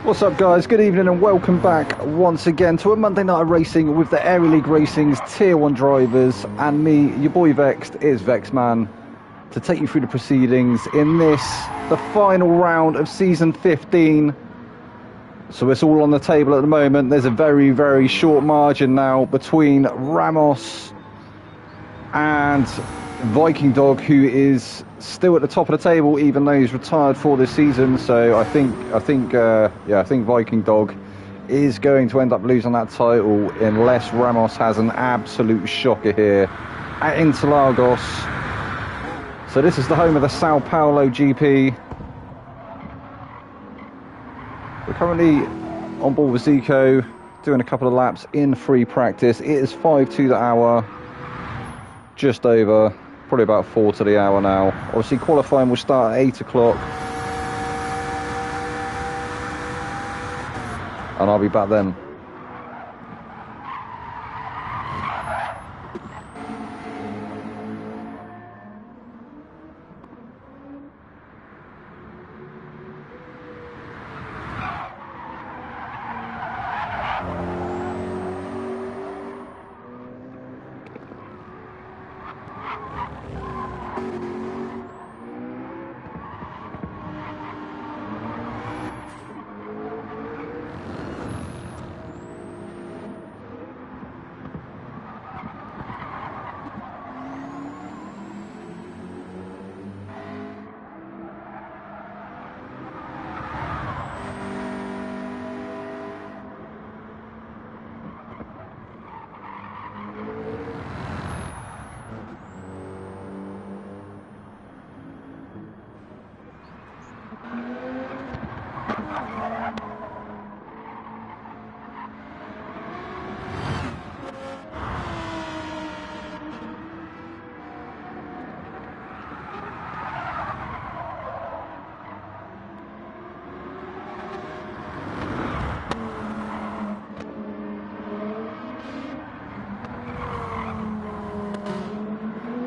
What's up guys, good evening and welcome back once again to a Monday night of racing with the Aero League Racing's Tier 1 drivers and me, your boy Vexed, is Vexman, to take you through the proceedings in this, the final round of Season 15. So it's all on the table at the moment. There's a very short margin now between Ramos and Viking Dog, who is still at the top of the table even though he's retired for this season. So I think Viking Dog is going to end up losing that title unless Ramos has an absolute shocker here at Interlagos. So this is the home of the Sao Paulo GP. We're currently on board with Zico, doing a couple of laps in free practice. It is 5 to the hour, just over. Probably about 4 to the hour now. Obviously qualifying will start at 8 o'clock. And I'll be back then.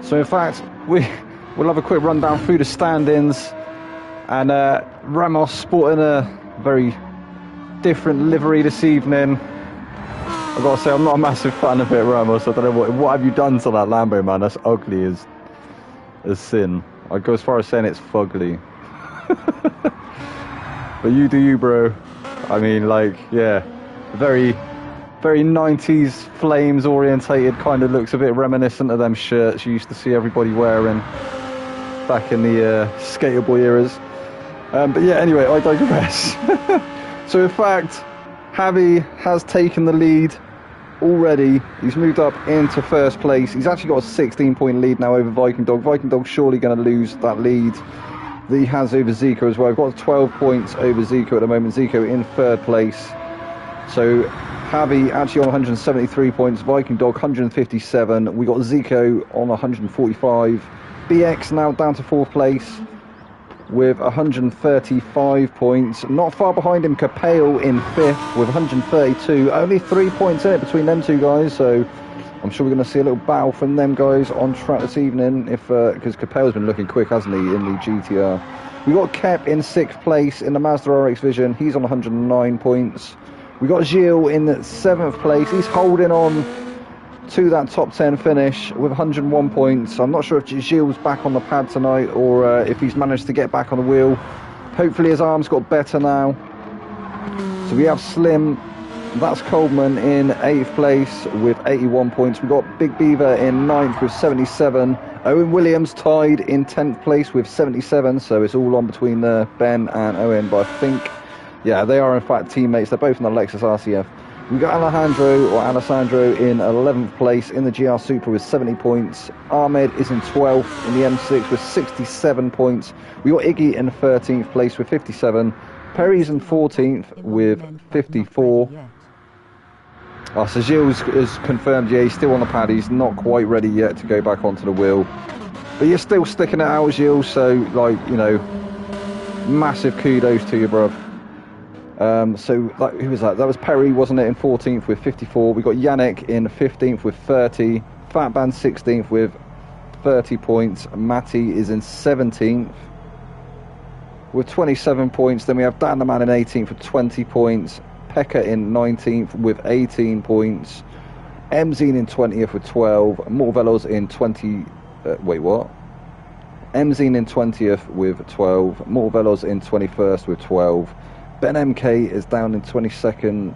So in fact, we'll have a quick rundown through the standings, and Ramos sporting a very different livery this evening. I've got to say, I'm not a massive fan of it, Ramos. I don't know what have you done to that Lambo, man? That's ugly as sin. I'd go as far as saying it's fugly. But you do you, bro. I mean, like, yeah, very 90s flames orientated, kind of looks a bit reminiscent of them shirts you used to see everybody wearing back in the skater boy eras. But yeah, anyway, I digress. So in fact, Javi has taken the lead already. He's moved up into first place. He's actually got a 16-point lead now over Viking Dog. Viking Dog's surely going to lose that lead that he has over Zico as well. I've got 12 points over Zico at the moment. Zico in third place. So Javi actually on 173 points, Viking Dog 157. We got Zico on 145. BX now down to fourth place with 135 points. Not far behind him, Capale in fifth with 132. Only 3 points in it between them two guys, so I'm sure we're going to see a little battle from them guys on track this evening, because Capale's been looking quick, hasn't he, in the GTR. We got Kep in sixth place in the Mazda RX Vision. He's on 109 points. We got Gilles in seventh place. He's holding on to that top 10 finish with 101 points. I'm not sure if Gilles back on the pad tonight or if he's managed to get back on the wheel. Hopefully his arm's got better now. So we have Slim, that's Coleman in 8th place with 81 points. We've got Big Beaver in 9th with 77. Owen Williams tied in 10th place with 77, so it's all on between Ben and Owen, but I think, yeah, they are in fact teammates. They're both in the Lexus RCF. We've got Alessandro in 11th place in the GR Supra with 70 points. Ahmed is in 12th in the M6 with 67 points. We got Iggy in 13th place with 57. Perry's in 14th with 54. Oh, so Gilles has confirmed, yeah, he's still on the pad. He's not quite ready yet to go back onto the wheel. But you're still sticking it out, Gilles, so, like, you know, massive kudos to you, bruv. So, like, who was that? That was Perry, wasn't it, in 14th with 54. We got Yannick in 15th with 30. Fatban 16th with 30 points. Matty is in 17th with 27 points. Then we have Dan the Man in 18th with 20 points. Pekka in 19th with 18 points. Emzine in 20th with 12. Morvelos in 20... wait, what? Emzine in 20th with 12. Morvelos in 21st with 12. Ben MK is down in 22nd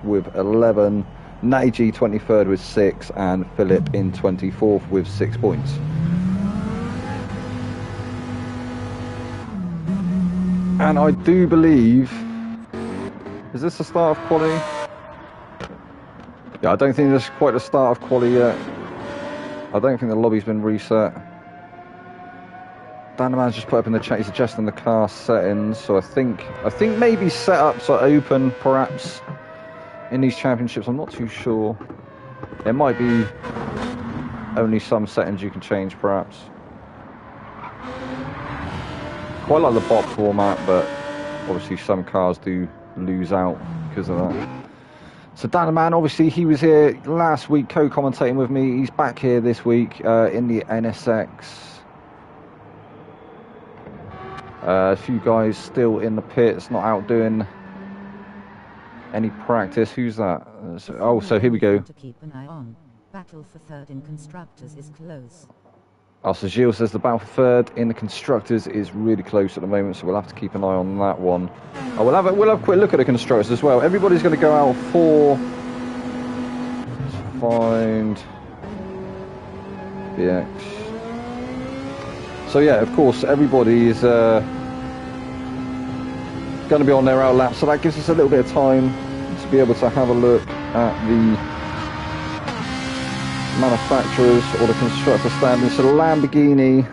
with 11. Natty G 23rd with 6. And Philip in 24th with 6 points. And I do believe... Is this the start of quali? Yeah, I don't think this is quite the start of quali yet. I don't think the lobby's been reset. Dan the Man's just put up in the chat, he's adjusting the car settings, so I think maybe setups are open perhaps in these championships. I'm not too sure. There might be only some settings you can change perhaps. Quite like the bot format, but obviously some cars do lose out because of that. So Dan the Man, obviously he was here last week co-commentating with me. He's back here this week in the NSX. A few guys still in the pits, not out doing any practice. Who's that? So here we go. To keep an eye on. Battle for third in constructors is close. Oh, so Gilles says the battle for third in the constructors is really close at the moment, so we'll have to keep an eye on that one. Oh, we'll have a quick look at the constructors as well. Everybody's going to go out for... Let's find... BX. So yeah, of course, everybody is going to be on their out lap, so that gives us a little bit of time to be able to have a look at the manufacturers or the constructor standings. So the Lamborghini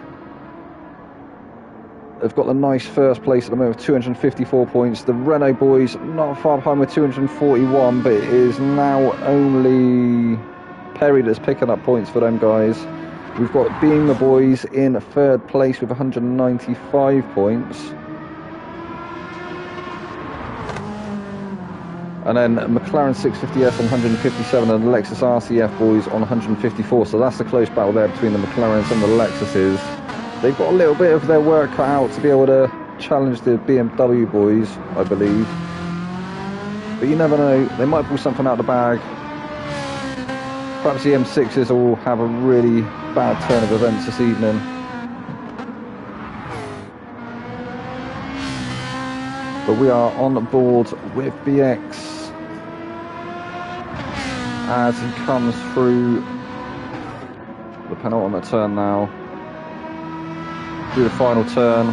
have got the nice first place at the moment with 254 points. The Renault boys not far behind with 241, but it is now only Perry that's picking up points for them guys. We've got Beamer boys in third place with 195 points. And then McLaren 650S on 157 and the Lexus RCF boys on 154. So that's the close battle there between the McLarens and the Lexuses. They've got a little bit of their work cut out to be able to challenge the BMW boys, I believe. But you never know, they might pull something out of the bag. Perhaps the M6s will have a really bad turn of events this evening. But we are on board with BX as he comes through the penultimate turn now. Do the final turn.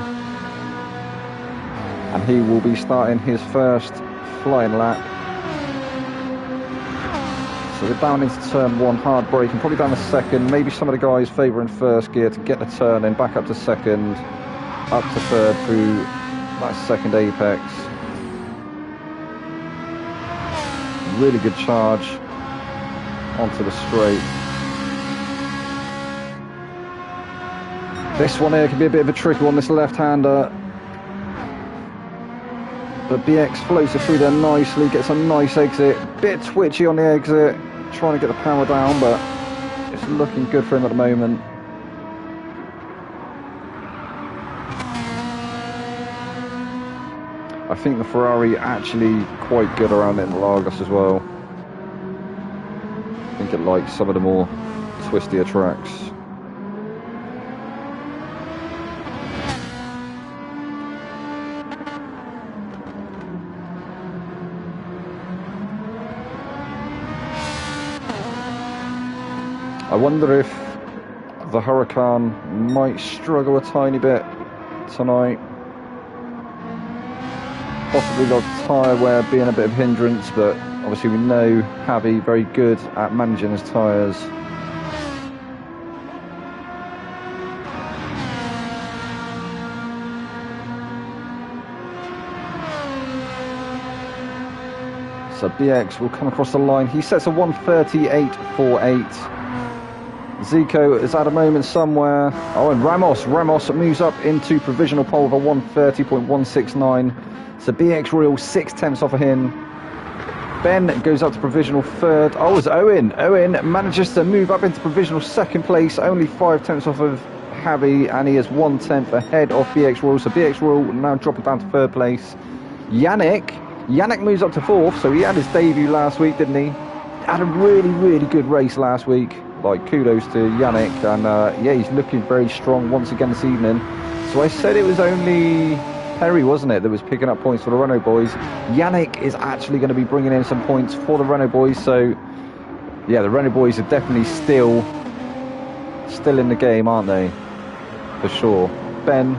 And he will be starting his first flying lap. So we're down into turn one, hard braking, probably down to second. Maybe some of the guys favouring first gear to get the turn in, back up to second, up to third through that second apex. Really good charge onto the straight. This one here can be a bit of a tricky one, this left-hander. But BX floats it through there nicely, gets a nice exit. Bit twitchy on the exit, trying to get the power down, but it's looking good for him at the moment. I think the Ferrari actually quite good around it in Lagos as well. I think think it likes some of the more twistier tracks. I wonder if the Huracan might struggle a tiny bit tonight. Possibly the tyre wear being a bit of hindrance, but obviously we know Javi very good at managing his tyres. So BX will come across the line. He sets a 1:38.48. Zico is at a moment somewhere. Oh, and Ramos moves up into provisional pole of a 1:30.169. So BX Royal 6/10 off of him. Ben goes up to provisional third. Oh, it's Owen. Owen manages to move up into provisional second place, only 5/10 off of Javi, and he is 1/10 ahead of BX Royal. So BX Royal now dropping down to third place. Yannick moves up to fourth. So he had his debut last week, didn't he? Had a really good race last week. Like, kudos to Yannick, and yeah, he's looking very strong once again this evening. So I said it was only Perry, wasn't it, that was picking up points for the Renault boys. Yannick is actually going to be bringing in some points for the Renault boys. So yeah, the Renault boys are definitely still in the game, aren't they? For sure. Ben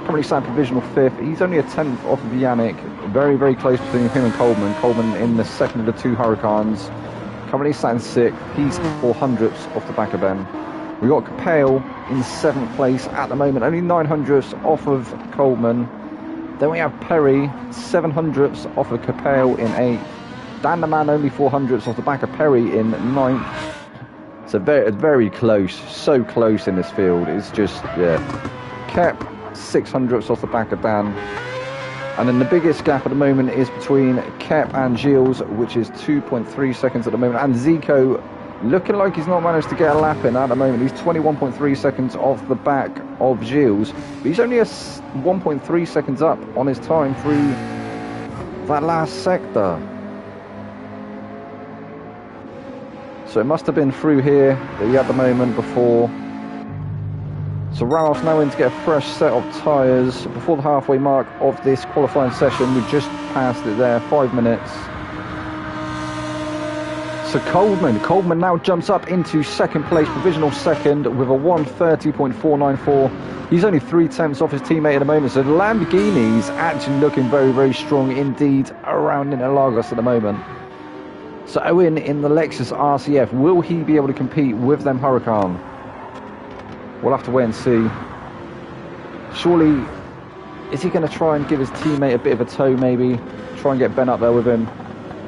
currently signed provisional fifth. He's only a 10th off of Yannick. Very close between him and Coleman. Coleman in the second of the two Huracans. Currently sat in sixth. He's 400ths off the back of Ben. We got Capel in seventh place at the moment, only 900ths off of Coleman. Then we have Perry, 700ths off of Capel in eighth. Dan the Man only 400ths off the back of Perry in ninth. So very close, so close in this field. It's just, yeah. Kep, 600ths off the back of Dan. And then the biggest gap at the moment is between Kep and Gilles, which is 2.3 seconds at the moment. And Zico looking like he's not managed to get a lap in at the moment. He's 21.3 seconds off the back of Gilles. But he's only 1.3 seconds up on his time through that last sector. So it must have been through here that he had the moment before. So Ramos now in to get a fresh set of tyres before the halfway mark of this qualifying session. We just passed it there, 5 minutes. So Coleman now jumps up into second place, provisional second with a 1:30.494. He's only 3/10 off his teammate at the moment. So the Lamborghini's actually looking very strong indeed around Interlagos at the moment. So Owen in the Lexus RCF, will he be able to compete with them Huracan? We'll have to wait and see. Surely, is he going to try and give his teammate a bit of a tow maybe? Try and get Ben up there with him.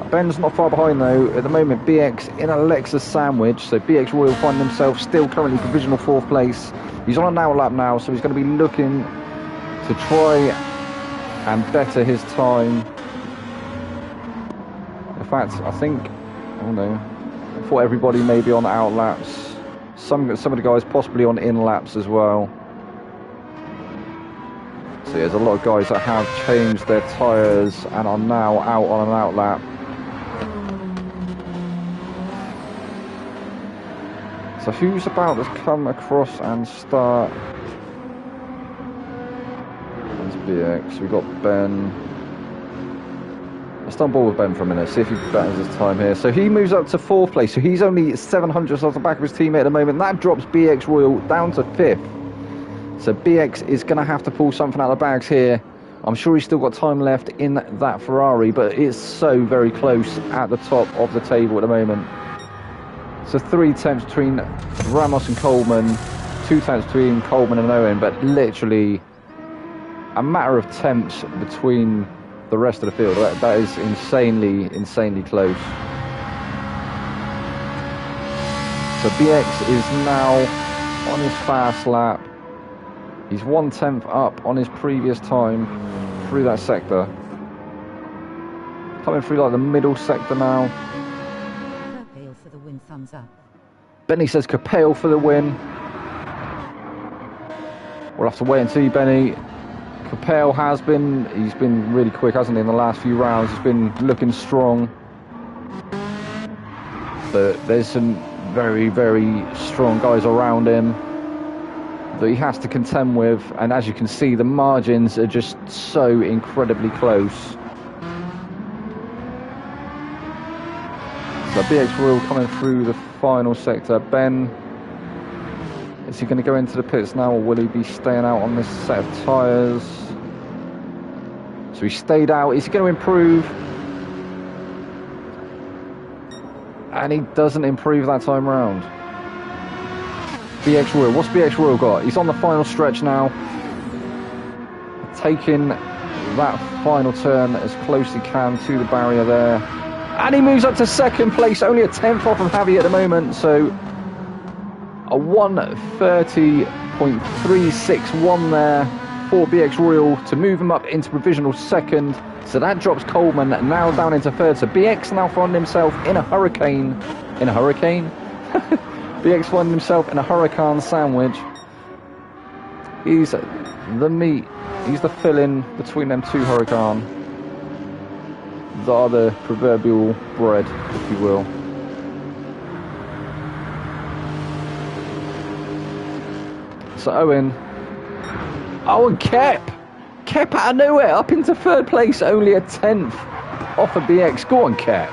Ben's not far behind though. At the moment, BX in a Lexus sandwich. So BX Royal find himself still currently provisional fourth place. He's on an outlap now, so he's going to be looking to try and better his time. In fact, I think, I don't know, I thought everybody may be on outlaps. Some of the guys possibly on in-laps as well. So there's a lot of guys that have changed their tyres and are now out on an outlap. So who's about to come across and start? That's BX. We've got Ben. Let's on board with Ben for a minute, see if he betters his time here. So he moves up to fourth place, so he's only 700ths off the back of his teammate at the moment. That drops BX Royal down to fifth. So BX is going to have to pull something out of the bags here. I'm sure he's still got time left in that Ferrari, but it's so very close at the top of the table at the moment. So 3/10 between Ramos and Coleman, 2/10 between Coleman and Owen, but literally a matter of tenths between the rest of the field. That is insanely close. So BX is now on his fast lap. He's 1/10 up on his previous time through that sector. Coming through like the middle sector now. Capel for the win, thumbs up. Benny says Capel for the win. We'll have to wait and see, Benny. Capel he's been really quick, hasn't he, in the last few rounds. He's been looking strong. but there's some very, very strong guys around him that he has to contend with, and as you can see, the margins are just so incredibly close. So BX Royal coming through the final sector. Ben, is he going to go into the pits now, or will he be staying out on this set of tyres? So he stayed out. Is he going to improve? And he doesn't improve that time round. BX Royal, what's BX Royal got? He's on the final stretch now, taking that final turn as close as he can to the barrier there, and he moves up to second place, only a tenth off of Javi at the moment. So a 1:30.361 there for BX Royal to move him up into provisional second. So that drops Coleman now down into third. So BX now finding himself in a hurricane. BX finding himself in a hurricane sandwich. He's the meat. He's the fill-in between them two hurricanes. That are the proverbial bread, if you will. So Owen. Oh, and Kep out of nowhere up into third place, only a tenth off of BX. Go on, Kep.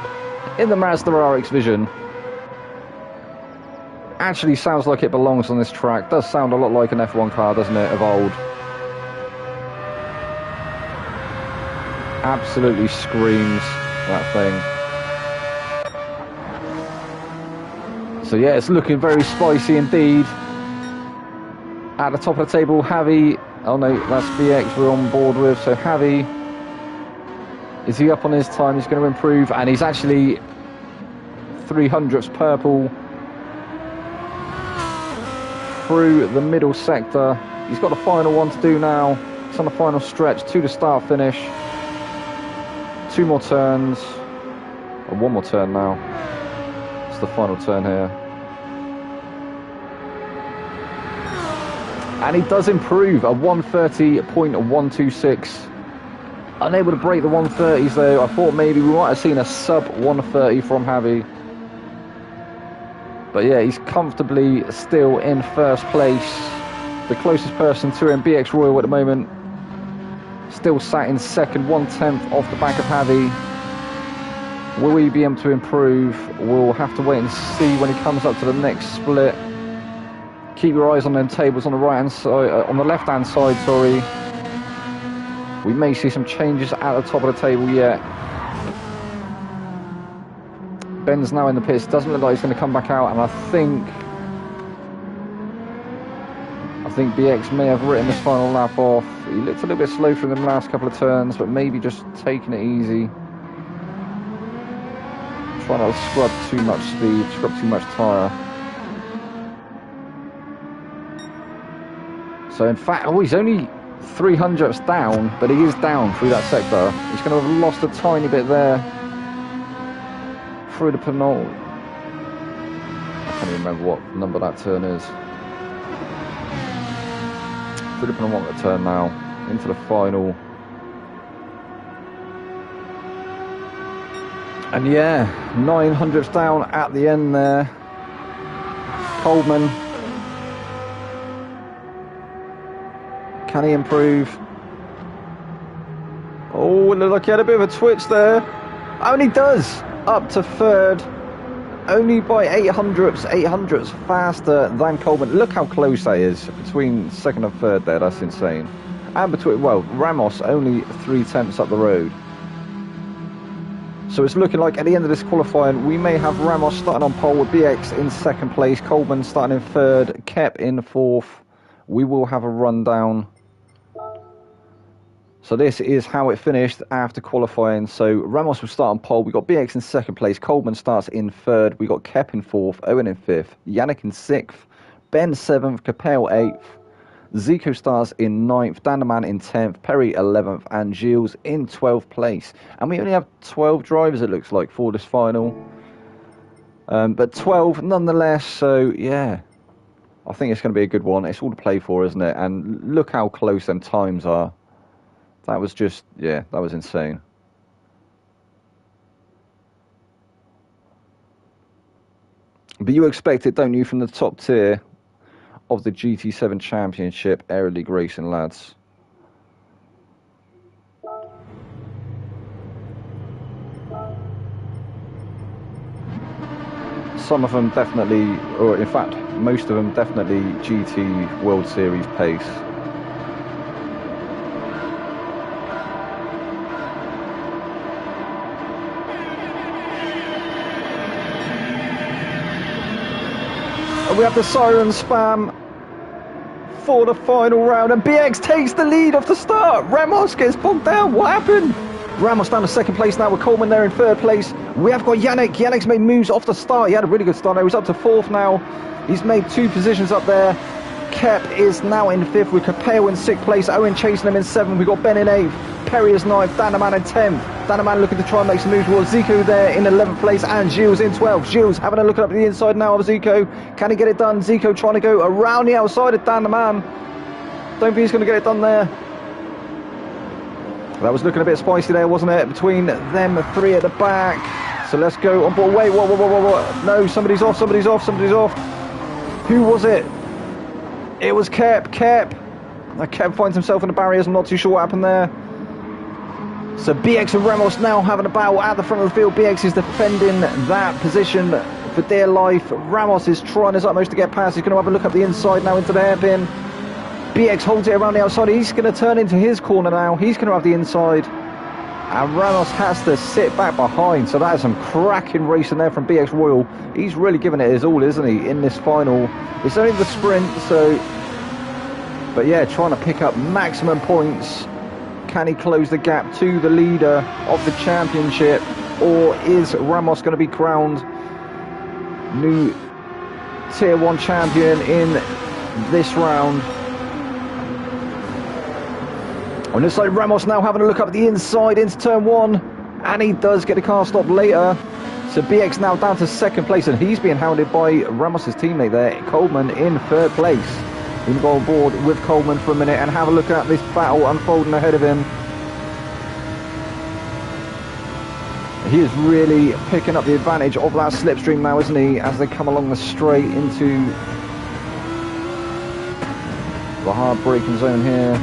In the Mazda RX Vision. Actually sounds like it belongs on this track. Does sound a lot like an F1 car, doesn't it, of old. Absolutely screams, that thing. So yeah, it's looking very spicy indeed. At the top of the table, Javi. Oh no, that's BX we're on board with. So Javi, is he up on his time? He's going to improve, and he's actually 300ths purple through the middle sector. He's got the final one to do now. It's on the final stretch to the start finish. 2 more turns, or 1 more turn now. It's the final turn here. And he does improve, a 1:30.126. Unable to break the 1:30s though. I thought maybe we might have seen a sub 1:30 from Javi. But yeah, he's comfortably still in first place. The closest person to him, BX Royal at the moment, still sat in second, 1/10 off the back of Javi. Will he be able to improve? We'll have to wait and see when he comes up to the next split. Keep your eyes on them tables on the right hand side, on the left hand side, sorry. We may see some changes at the top of the table yet. Ben's now in the pits. Doesn't look like he's going to come back out, and I think BX may have written this final lap off. He looked a little bit slow through the last couple of turns, but maybe just taking it easy. Trying not to scrub too much speed, scrub too much tyre. So in fact, oh, he's only 300ths down, but he is down through that sector. He's going to have lost a tiny bit there through the penult. I can't even remember what number that turn is. Through the penultimate turn now, into the final. And yeah, 900ths down at the end there. Coleman. Can he improve? Oh, it looked like he had a bit of a twitch there. Oh, and he does. Up to third. Only by 800ths faster than Coleman. Look how close that is between second and third there. That's insane. And between, well, Ramos only 3/10 up the road. So it's looking like at the end of this qualifying, we may have Ramos starting on pole with BX in second place, Coleman starting in third, Kep in fourth. We will have a rundown. So this is how it finished after qualifying. So Ramos will start on pole. We got BX in second place. Coleman starts in third. We got Kep in fourth. Owen in fifth. Yannick in sixth. Ben seventh. Capel eighth. Zico starts in ninth. Danderman in 10th. Perry 11th. And Gilles in 12th place. And we only have 12 drivers, it looks like, for this final. But 12 nonetheless. So yeah, I think it's going to be a good one. It's all to play for, isn't it? And look how close them times are. That was just, yeah, that was insane. But you expect it, don't you, from the top tier of the GT7 Championship Aero League racing, lads. Some of them definitely, or in fact, most of them definitely GT World Series pace. And we have the siren spam for the final round, and BX takes the lead off the start. Ramos gets bogged down. What happened? Ramos down to second place now with Coleman there in third place. We have got Yannick. Yannick's made moves off the start. He had a really good start. He's up to fourth now. He's made 2 positions up there. Kep is now in fifth with Capeo in sixth place. Owen chasing him in seventh. We've got Ben in eighth. Perry is ninth. Danaman in 10th. Danaman looking to try and make some moves towards Zico there in 11th place, and Gilles in 12th. Gilles having a look up the inside now of Zico. Can he get it done? Zico trying to go around the outside of Danaman. Don't think he's going to get it done there. That was looking a bit spicy there, wasn't it? Between them 3 at the back. So let's go on board. Wait, what? No, somebody's off. Who was it? It was Kep. Kep finds himself in the barriers. I'm not too sure what happened there. So BX and Ramos now having a battle at the front of the field. BX is defending that position for dear life. Ramos is trying his utmost to get past. He's going to have a look up the inside now into the hairpin. BX holds it around the outside. He's going to turn into his corner now. He's going to have the inside. And Ramos has to sit back behind. So that is some cracking racing there from BX Royal. He's really giving it his all, isn't he, in this final. It's only the sprint, so... But yeah, trying to pick up maximum points. Can he close the gap to the leader of the championship? Or is Ramos going to be crowned new Tier 1 champion in this round? On this side, Ramos now having a look up at the inside into turn 1. And he does get a car stop later. So BX now down to second place, and he's being hounded by Ramos' teammate there, Coleman, in third place. We can go on board with Coleman for a minute and have a look at this battle unfolding ahead of him. He is really picking up the advantage of that slipstream now, isn't he, as they come along the straight into the hard braking zone here.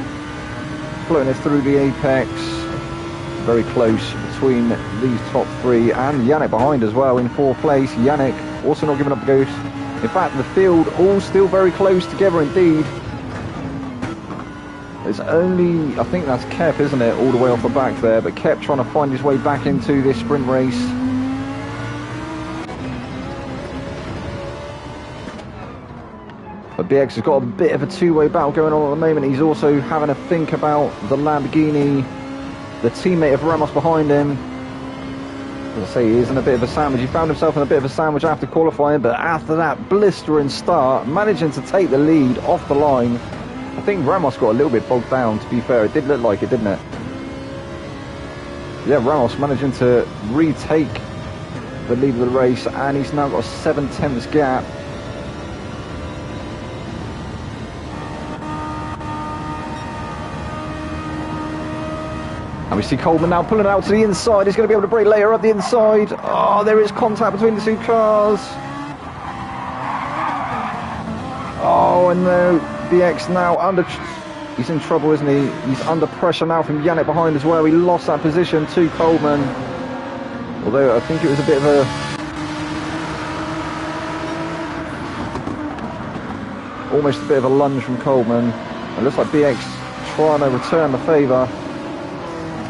Floating it through the apex. Very close between these top 3, and Yannick behind as well in 4th place. Yannick also not giving up the ghost. In fact, the field all still very close together indeed. There's only, I think that's Kep, isn't it, all the way off the back there, but Kep trying to find his way back into this sprint race. But BX has got a bit of a two-way battle going on at the moment. He's also having a think about the Lamborghini, the teammate of Ramos behind him. As I say, he is in a bit of a sandwich. He found himself in a bit of a sandwich after qualifying, but after that blistering start, managing to take the lead off the line. I think Ramos got a little bit bogged down, to be fair. It did look like it, didn't it? Yeah, Ramos managing to retake the lead of the race, and he's now got a 7/10 gap. And we see Coleman now pulling out to the inside. He's going to be able to brake later up the inside. Oh, there is contact between the 2 cars. Oh, and no, BX now under... He's in trouble, isn't he? He's under pressure now from Yannick behind as well. He lost that position to Coleman. Although I think it was a bit of a... almost a bit of a lunge from Coleman. It looks like BX trying to return the favour.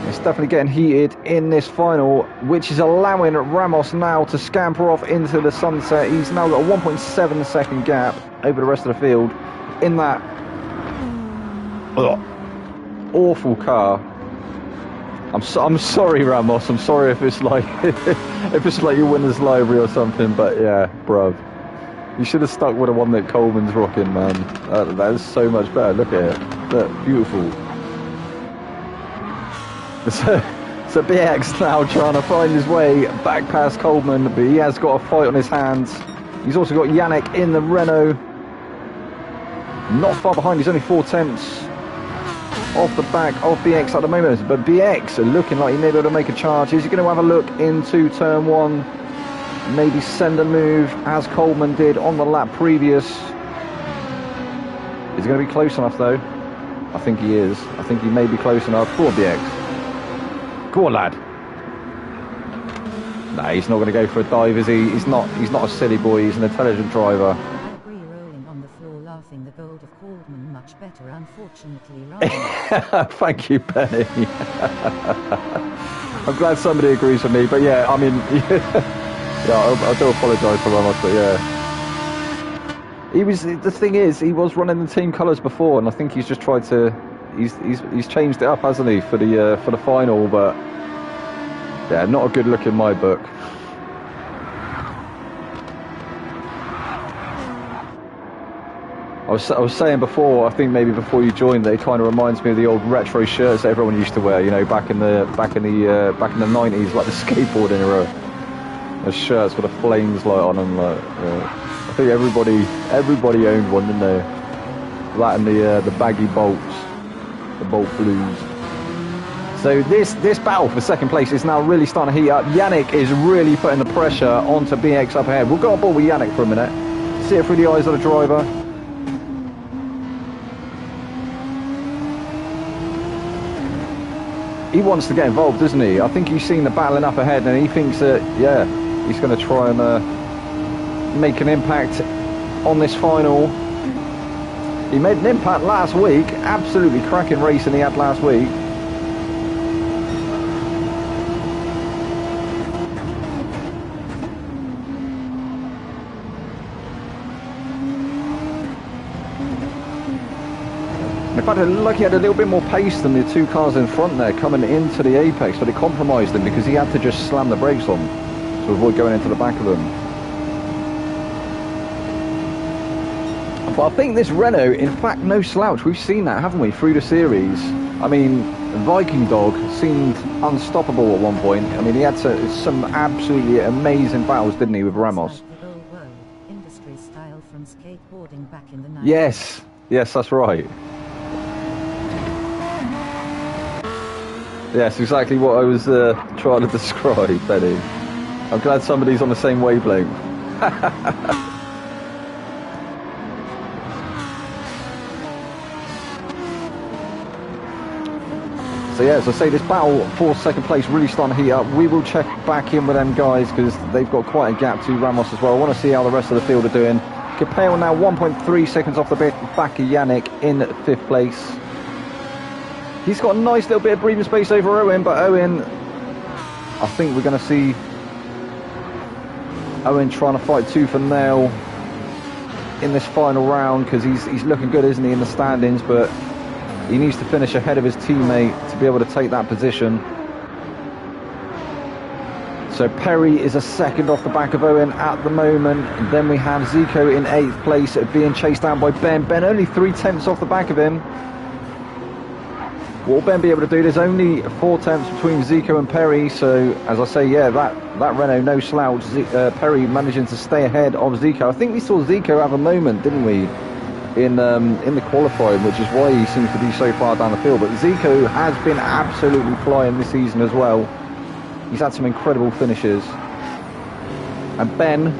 It's definitely getting heated in this final, which is allowing Ramos now to scamper off into the sunset. He's now got a 1.7 second gap over the rest of the field in that awful car. I'm sorry, Ramos. I'm sorry if it's like if it's like your winner's library or something, but yeah, bruv. You should have stuck with the one that Coleman's rocking, man. That is so much better. Look at it. Look, beautiful. So BX now trying to find his way back past Coleman, but he has got a fight on his hands. He's also got Yannick in the Renault. Not far behind, he's only 4/10 off the back of BX at the moment. But BX are looking like he may be able to make a charge. Is he going to have a look into turn 1? maybe send a move as Coleman did on the lap previous. Is he going to be close enough though? I think he is. I think he may be close enough. Go on, BX. Go on, lad. Nah, he's not going to go for a dive, is he? He's not a silly boy. He's an intelligent driver. I agree, rolling on the floor laughing. The gold of Coleman much better, unfortunately. Right? Thank you, Benny. I'm glad somebody agrees with me, but yeah, I mean, yeah, I do apologise for Ramos, but yeah. The thing is, he was running the team colours before, and I think he's just tried to, he's changed it up, hasn't he, for the final, but yeah, not a good look in my book. I was saying before, I think maybe before you joined, that it kind of reminds me of the old retro shirts that everyone used to wear. You know, back in the 90s, like the skateboarding era. The shirts with the flames light on them. Like, I think everybody owned one, didn't they? That and the baggy bolts, the bolt blues. So this battle for second place is now really starting to heat up. Yannick is really putting the pressure onto BX up ahead. We'll go on board with Yannick for a minute. See it through the eyes of the driver. He wants to get involved, doesn't he? I think he's seen the battling up ahead and he thinks that, yeah, he's going to try and make an impact on this final. He made an impact last week. Absolutely cracking racing he had last week. In fact, it looked like he had a little bit more pace than the two cars in front there coming into the apex, but it compromised him because he had to just slam the brakes on to avoid going into the back of them. But I think this Renault, in fact, no slouch. We've seen that, haven't we, through the series? I mean, Viking Dog seemed unstoppable at one point. I mean, he had some absolutely amazing battles, didn't he, with Ramos? Industry style from skateboarding back in the 90s. Yes, that's right. Yes, exactly what I was trying to describe, Benny. I'm glad somebody's on the same wavelength. So yeah, as I say, this battle for second place really starting to heat up. We will check back in with them guys because they've got quite a gap to Ramos as well. I want to see how the rest of the field are doing. Capel now 1.3 seconds off the back of Yannick in 5th place. He's got a nice little bit of breathing space over Owen, but Owen, I think we're going to see Owen trying to fight tooth and nail in this final round because he's looking good, isn't he, in the standings, but he needs to finish ahead of his teammate to be able to take that position. So Perry is a second off the back of Owen at the moment. And then we have Zico in 8th place, being chased down by Ben. Ben only 3/10 off the back of him. What will Ben be able to do? There's only 4/10 between Zico and Perry. So, as I say, yeah, that Renault, no slouch. Perry managing to stay ahead of Zico. I think we saw Zico have a moment, didn't we, in the qualifying, which is why he seems to be so far down the field. But Zico has been absolutely flying this season as well. He's had some incredible finishes. And Ben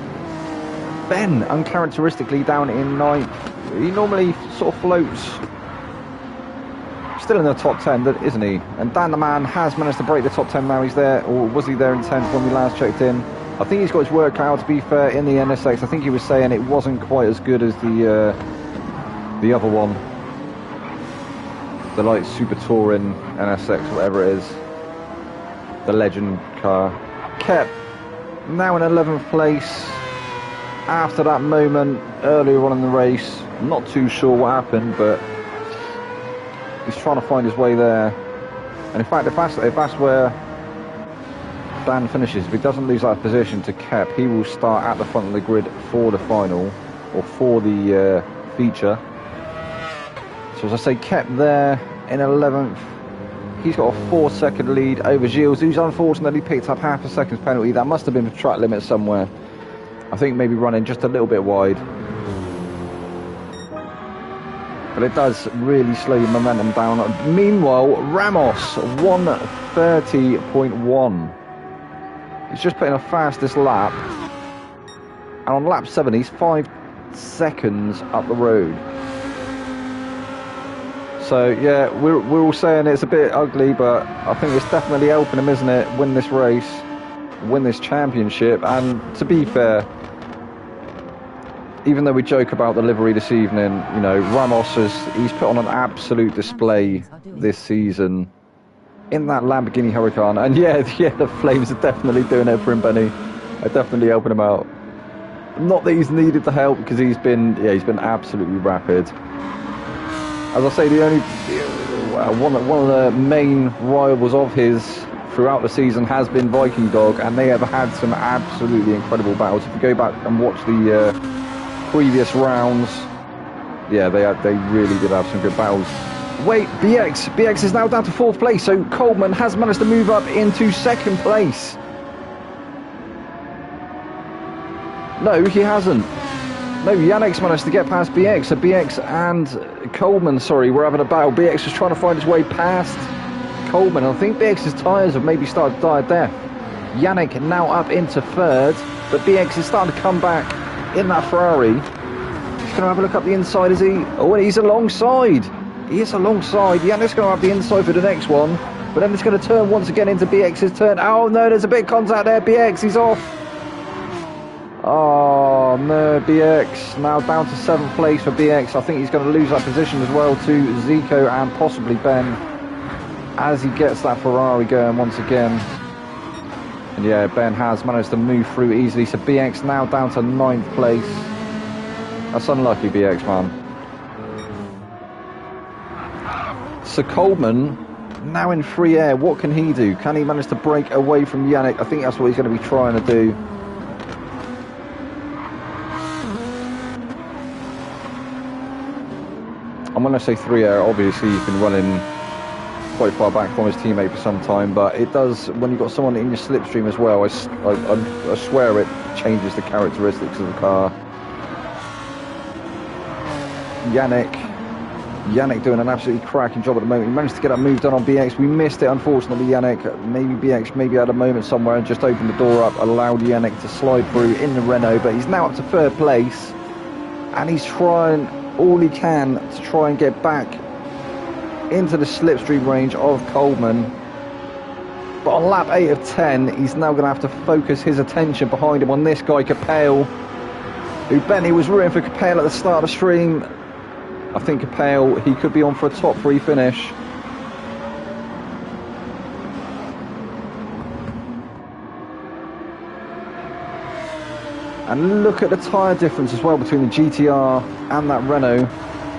uncharacteristically down in 9th. He normally sort of floats still in the top 10, isn't he? And Dan the Man has managed to break the top 10 now. He's there, or was he there in 10th when we last checked in? I think he's got his work out, to be fair, in the NSX. I think he was saying it wasn't quite as good as the other one. The like Super Touring NSX, whatever it is. The legend car. Kept now in 11th place after that moment earlier on in the race. I'm not too sure what happened, but he's trying to find his way there. And in fact, if that's where Dan finishes, if he doesn't lose that position to Kep, he will start at the front of the grid for the final, or for the feature. So as I say, Kep there in 11th. He's got a 4-second lead over Gilles, who's unfortunately picked up half a second's penalty. That must have been for track limit somewhere. I think maybe running just a little bit wide. But it does really slow your momentum down. Meanwhile, Ramos, 1:30.1. He's just put in a fastest lap And on lap 7, he's 5 seconds up the road. So, yeah, we're all saying it's a bit ugly, but I think it's definitely helping him, isn't it? Win this race, win this championship. And to be fair, even though we joke about the livery this evening, you know, Ramos he's put on an absolute display this season in that Lamborghini Huracan. And yeah, the flames are definitely doing it for him, Benny. They're definitely helping him out. Not that he's needed the help, because he's been absolutely rapid. As I say, the only one of the main rivals of his throughout the season has been Viking Dog, and they have had some absolutely incredible battles. If you go back and watch the previous rounds, yeah, they really did have some good battles. Wait, BX is now down to 4th place, so Coleman has managed to move up into 2nd place. No, he hasn't. No, Yannick's managed to get past BX, so BX and Coleman, we're having a battle. BX is trying to find his way past Coleman. I think BX's tyres have maybe started to die a death. Yannick now up into 3rd, but BX is starting to come back in that Ferrari. He's going to have a look up the inside, is he? Oh, and he's alongside. He is alongside. Yannick's going to have the inside for the next one, but then it's going to turn once again into BX's turn. Oh, no, there's a bit of contact there. BX, he's off. Oh no, BX now down to 7th place for BX. I think he's going to lose that position as well to Zico and possibly Ben as he gets that Ferrari going once again. And yeah, Ben has managed to move through easily, so BX now down to 9th place. That's unlucky, BX, man. So Coleman now in free air. What can he do? Can he manage to break away from Yannick? I think that's what he's going to be trying to do. And when I say 3 air, obviously he's been running quite far back from his teammate for some time, but it does, when you've got someone in your slipstream as well, I swear it changes the characteristics of the car. Yannick doing an absolutely cracking job at the moment. He managed to get that move done on BX. We missed it, unfortunately, Yannick. Maybe BX had a moment somewhere and just opened the door up, allowed Yannick to slide through in the Renault, but he's now up to 3rd place, and he's trying all he can to try and get back into the slipstream range of Coleman. But on lap 8 of 10, he's now going to have to focus his attention behind him on this guy, Capel, who Benny was rooting for Capel at the start of the stream. I think Capel, he could be on for a top 3 finish. And look at the tyre difference as well between the GTR and that Renault.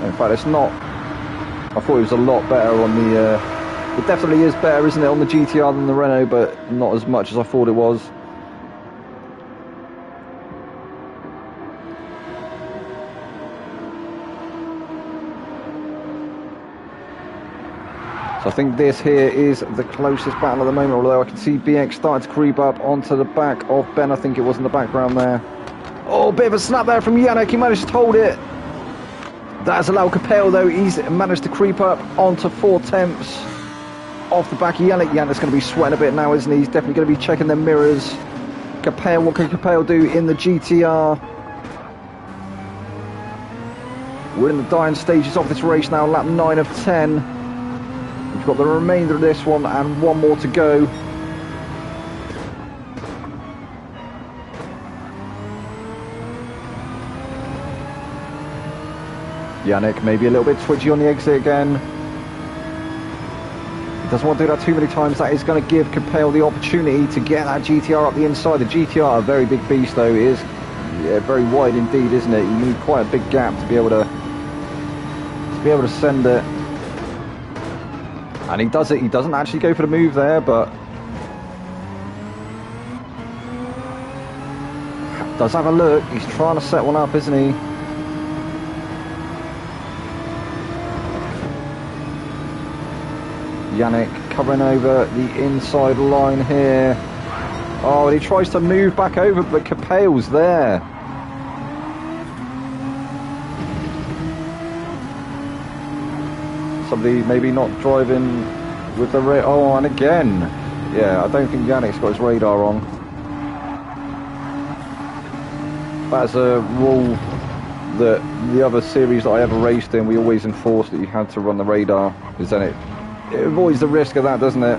In fact, it's not. I thought it was a lot better on the. It definitely is better, isn't it, on the GTR than the Renault, but not as much as I thought it was. So I think this here is the closest battle at the moment, although I can see BX starting to creep up onto the back of Ben. I think it was in the background there. Oh, bit of a snap there from Yannick. He managed to hold it. That has allowed Capel, though. He's managed to creep up onto 4/10 off the back of Yannick. Yannick's going to be sweating a bit now, isn't he? He's definitely going to be checking the mirrors. Capel, what can Capel do in the GTR? We're in the dying stages of this race now, lap 9 of 10. We've got the remainder of this one and one more to go. Yannick maybe a little bit twitchy on the exit again. He doesn't want to do that too many times. That is going to give Capel the opportunity to get that GTR up the inside. The GTR, a very big beast though, is very wide indeed, isn't it? You need quite a big gap to be able to send it. And he does it. He doesn't actually go for the move there, but does have a look. He's trying to set one up, isn't he? Yannick covering over the inside line here. Oh, and he tries to move back over, but Capel's there. Somebody maybe not driving with the radar. Oh, and again. Yeah, I don't think Yannick's got his radar on. That's a rule that the other series that I ever raced in, we always enforced that you had to run the radar, because then it avoids the risk of that, doesn't it?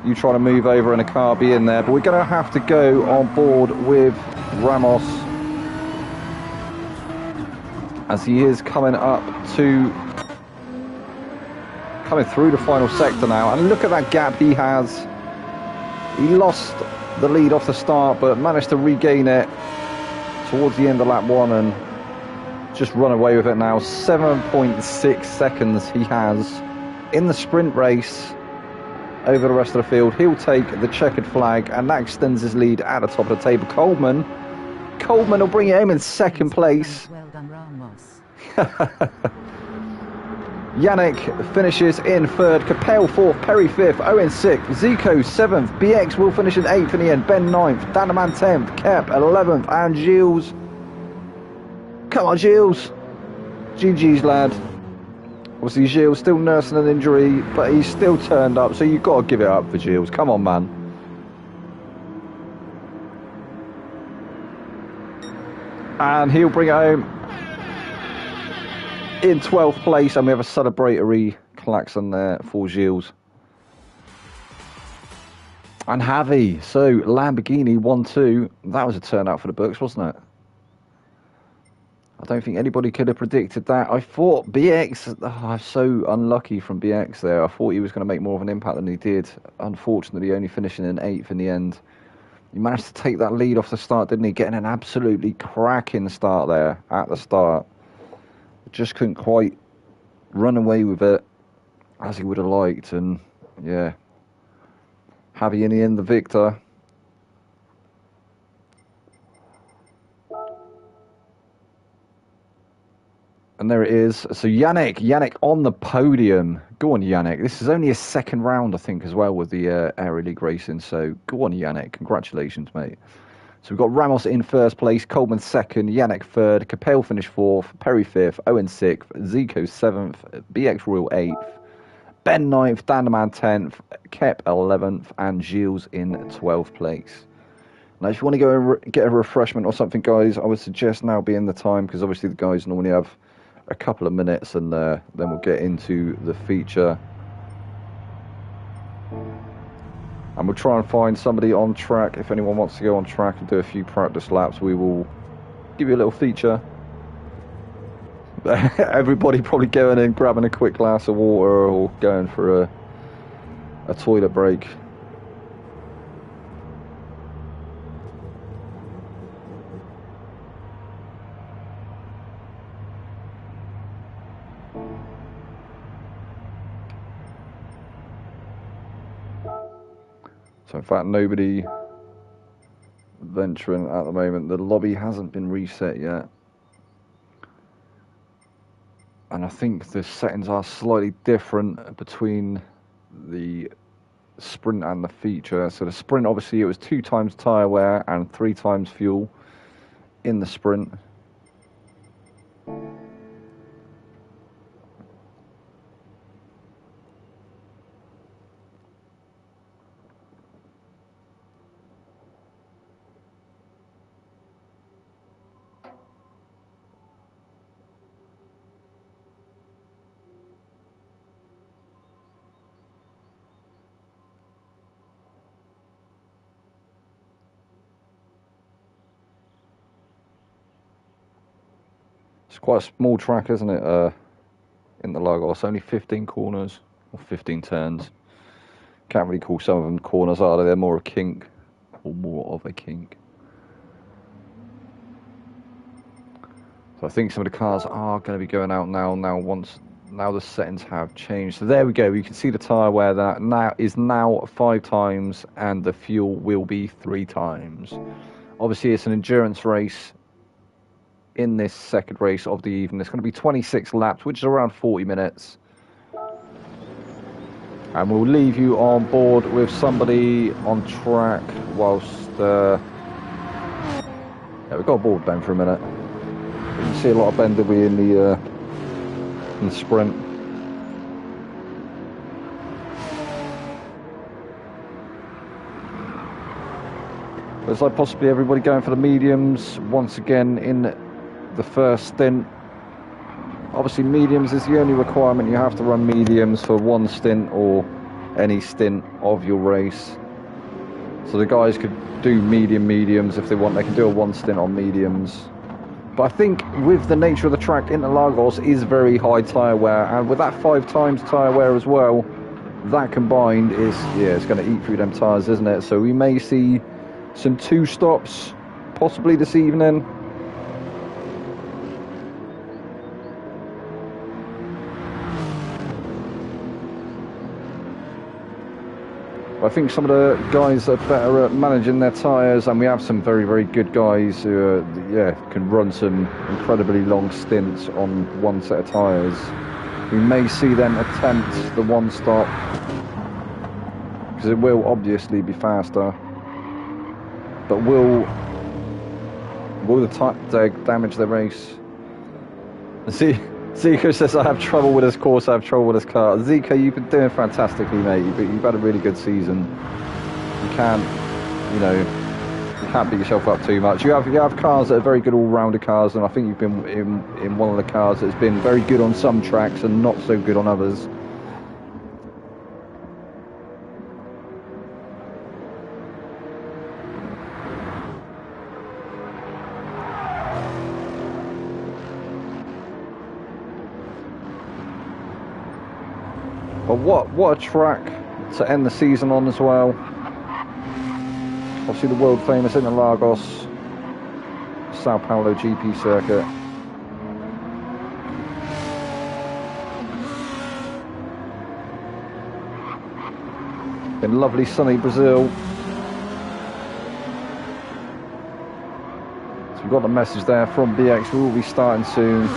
You trying to move over and a car be in there. But we're going to have to go on board with Ramos, as he is coming through the final sector now. And look at that gap he has. He lost the lead off the start, but managed to regain it towards the end of lap 1 and just run away with it now. 7.6 seconds he has in the sprint race over the rest of the field. He'll take the checkered flag, and that extends his lead at the top of the table. Coleman will bring it home in second place. Well done, Ramos. Yannick finishes in third, Capel fourth, Perry fifth, Owen sixth, Zico seventh, BX will finish in eighth in the end, Ben ninth, Danaman 10th, Kep 11th, and Gilles. Come on, Gilles. GG's, lad. Obviously, Gilles still nursing an injury, but he's still turned up, so you've got to give it up for Gilles. Come on, man. And he'll bring it home in 12th place, and we have a celebratory klaxon there for Gilles. And Javi, so Lamborghini 1-2. That was a turnout for the books, wasn't it? I don't think anybody could have predicted that. I thought BX, I'm so unlucky from BX there. I thought he was going to make more of an impact than he did. Unfortunately, only finishing in 8th in the end. He managed to take that lead off the start, didn't he? Getting an absolutely cracking start there at the start. Just couldn't quite run away with it as he would have liked. And yeah, Javi in the end, the victor. And there it is. So Yannick on the podium. Go on, Yannick. This is only a second round, I think, as well with the Aero League racing. So go on, Yannick. Congratulations, mate. So we've got Ramos in first place, Coleman second, Yannick third, Capel finished fourth, Perry fifth, Owen sixth, Zico seventh, BX Royal eighth, Ben ninth, Danderman 10th, Kep 11th, and Gilles in 12th place. Now, if you want to go and get a refreshment or something, guys, I would suggest now being the time, because obviously the guys normally have a couple of minutes, and then we'll get into the feature. And we'll try and find somebody on track. If anyone wants to go on track and do a few practice laps, we will give you a little feature. Everybody probably going in, grabbing a quick glass of water, or going for a toilet break. So in fact, nobody venturing at the moment. The lobby hasn't been reset yet. And I think the settings are slightly different between the sprint and the feature. So the sprint, obviously, it was 2 times tyre wear and 3 times fuel in the sprint. It's quite a small track, isn't it, in the Lagos? Only 15 corners, or 15 turns. Can't really call some of them corners, are they? They're more a kink, or more of a kink. So I think some of the cars are going to be going out now the settings have changed. So there we go, you can see the tyre wear that now is 5 times, and the fuel will be 3 times. Obviously it's an endurance race in this second race of the evening. It's going to be 26 laps, which is around 40 minutes. And we'll leave you on board with somebody on track whilst... yeah, we've got a board Ben for a minute. You can see a lot of Ben debris in the sprint. Looks like possibly everybody going for the mediums once again in the first stint. Obviously mediums is the only requirement. You have to run mediums for one stint or any stint of your race. So the guys could do mediums if they want. They can do a one stint on mediums. But I think with the nature of the track, Interlagos is very high tyre wear, and with that 5 times tyre wear as well, that combined is, yeah, it's going to eat through them tyres, isn't it? So we may see some 2 stops possibly this evening. I think some of the guys are better at managing their tyres, and we have some very, very good guys who are, yeah, can run some incredibly long stints on one set of tyres. We may see them attempt the one stop, because it will obviously be faster. But will the type damage the race? See, Zico says, I have trouble with this course, I have trouble with this car. Zico, you've been doing fantastically, mate. You've had a really good season. You can't, you know, you can't beat yourself up too much. You have cars that are very good all-rounder cars, and I think you've been in one of the cars that's been very good on some tracks and not so good on others. But what a track to end the season on as well. Obviously the world famous Interlagos, Sao Paulo GP circuit. In lovely sunny Brazil. So we've got the message there from BX, we will be starting soon.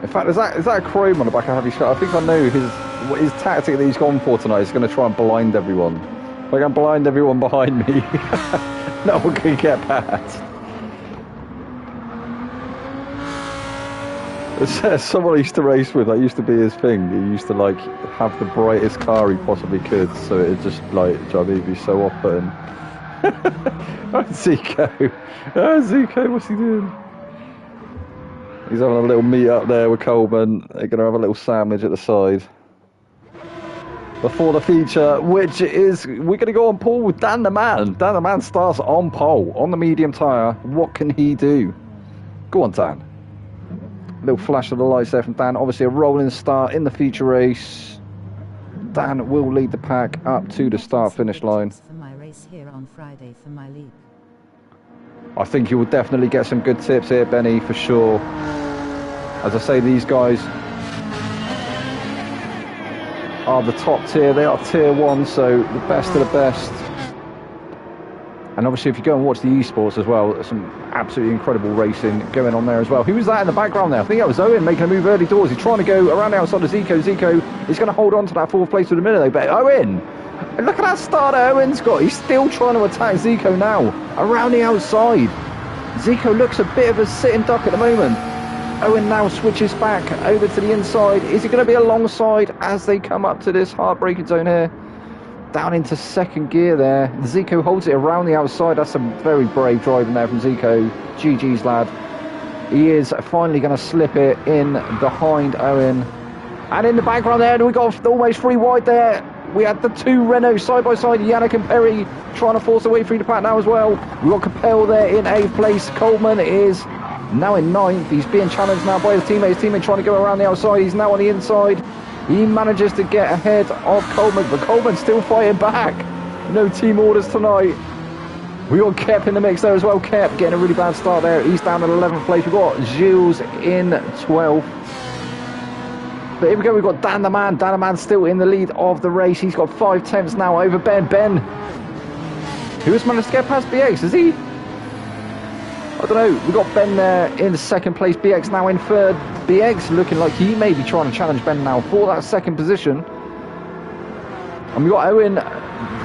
In fact, is that a chrome on the back of Javi's car? I think I know his tactic that he's gone for tonight is going to try and blind everyone. Like, I'm blind everyone behind me. No one can get past. Someone I used to race with, that used to be his thing. He used to, like, have the brightest car he possibly could, so it just, like, he'd be so off-putting. Oh, Zico. Oh, Zico, what's he doing? He's having a little meet up there with Coleman. They're going to have a little sandwich at the side. Before the feature, which is, we're going to go on pole with Dan the Man. Dan the Man starts on pole, on the medium tyre. What can he do? Go on, Dan. A little flash of the lights there from Dan. Obviously a rolling start in the feature race. Dan will lead the pack up to the start-finish line. For my race here on Friday for my league. I think you will definitely get some good tips here, Benny, for sure. As I say, these guys are the top tier. They are tier 1, so the best of the best. And obviously, if you go and watch the esports as well, there's some absolutely incredible racing going on there as well. Who was that in the background there? I think that was Owen making a move early doors. He's trying to go around the outside of Zico. Zico is going to hold on to that 4th place with a minute, though. But Owen, look at that start that Owen's got. He's still trying to attack Zico now, around the outside. Zico looks a bit of a sitting duck at the moment. Owen now switches back over to the inside. Is it going to be alongside as they come up to this heartbreaking zone here? Down into 2nd gear there. Zico holds it around the outside. That's some very brave driving there from Zico. GG's, lad. He is finally going to slip it in behind Owen. And in the background there, we got almost 3 wide there. We had the 2 Renaults side by side, Yannick and Perry trying to force their way through the pack now as well. We've got Capel there in 8th place. Coleman is now in 9th. He's being challenged now by his teammate. His teammate trying to go around the outside. He's now on the inside. He manages to get ahead of Coleman, but Coleman's still fighting back. No team orders tonight. We got Kep in the mix there as well. Kep getting a really bad start there. He's down at 11th place. We've got Gilles in 12th. But here we go, we've got Dan the Man. Dan the Man still in the lead of the race. He's got 5 tenths now over Ben. Ben, who has managed to get past BX, is he? I don't know. We've got Ben there in 2nd place. BX now in 3rd. BX looking like he may be trying to challenge Ben now for that 2nd position. And we've got Owen.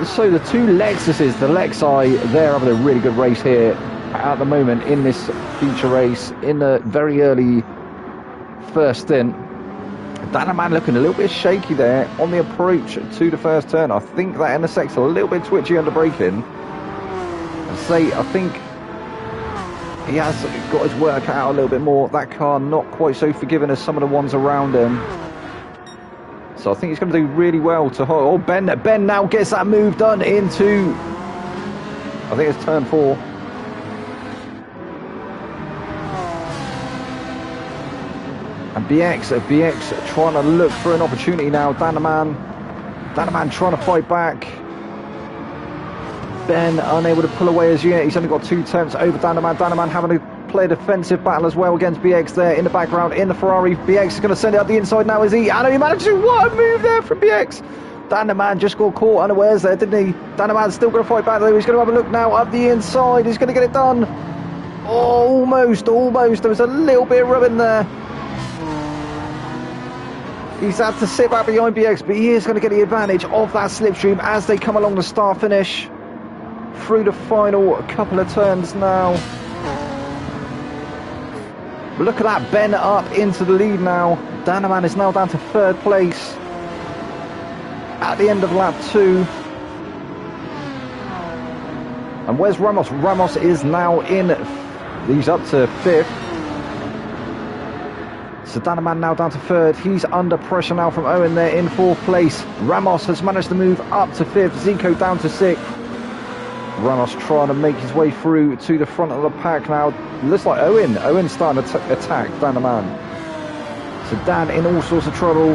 So the 2 Lexuses, the Lexi, they're having a really good race here at the moment in this feature race in the very early first stint. Danaman looking a little bit shaky there on the approach to the first turn. I think that NSX a little bit twitchy under braking. I think he has got his work out a little bit more. That car not quite so forgiving as some of the ones around him. So I think he's going to do really well to... Oh, Ben now gets that move done into... I think it's turn 4. And BX trying to look for an opportunity now. Danaman trying to fight back. Ben unable to pull away as yet. He's only got 2 attempts over Danaman. Danaman having to play a defensive battle as well against BX there in the background in the Ferrari. BX is going to send it up the inside now, is he? And he managed to... What a move there from BX. Danaman just got caught unawares there, didn't he? Danaman's still going to fight back though. He's going to have a look now up the inside. He's going to get it done. Oh, almost. There was a little bit of rubbing there. He's had to sit back behind BX, but he is going to get the advantage of that slipstream as they come along the start finish through the final couple of turns now. But look at that, Ben up into the lead now. Danaman is now down to 3rd place at the end of lap 2. And where's Ramos? Ramos is now in, he's up to 5th. So Danaman now down to 3rd. He's under pressure now from Owen there in 4th place. Ramos has managed to move up to 5th. Zico down to 6th. Ramos trying to make his way through to the front of the pack now. Looks like Owen's starting to attack Danaman. So Dan in all sorts of trouble.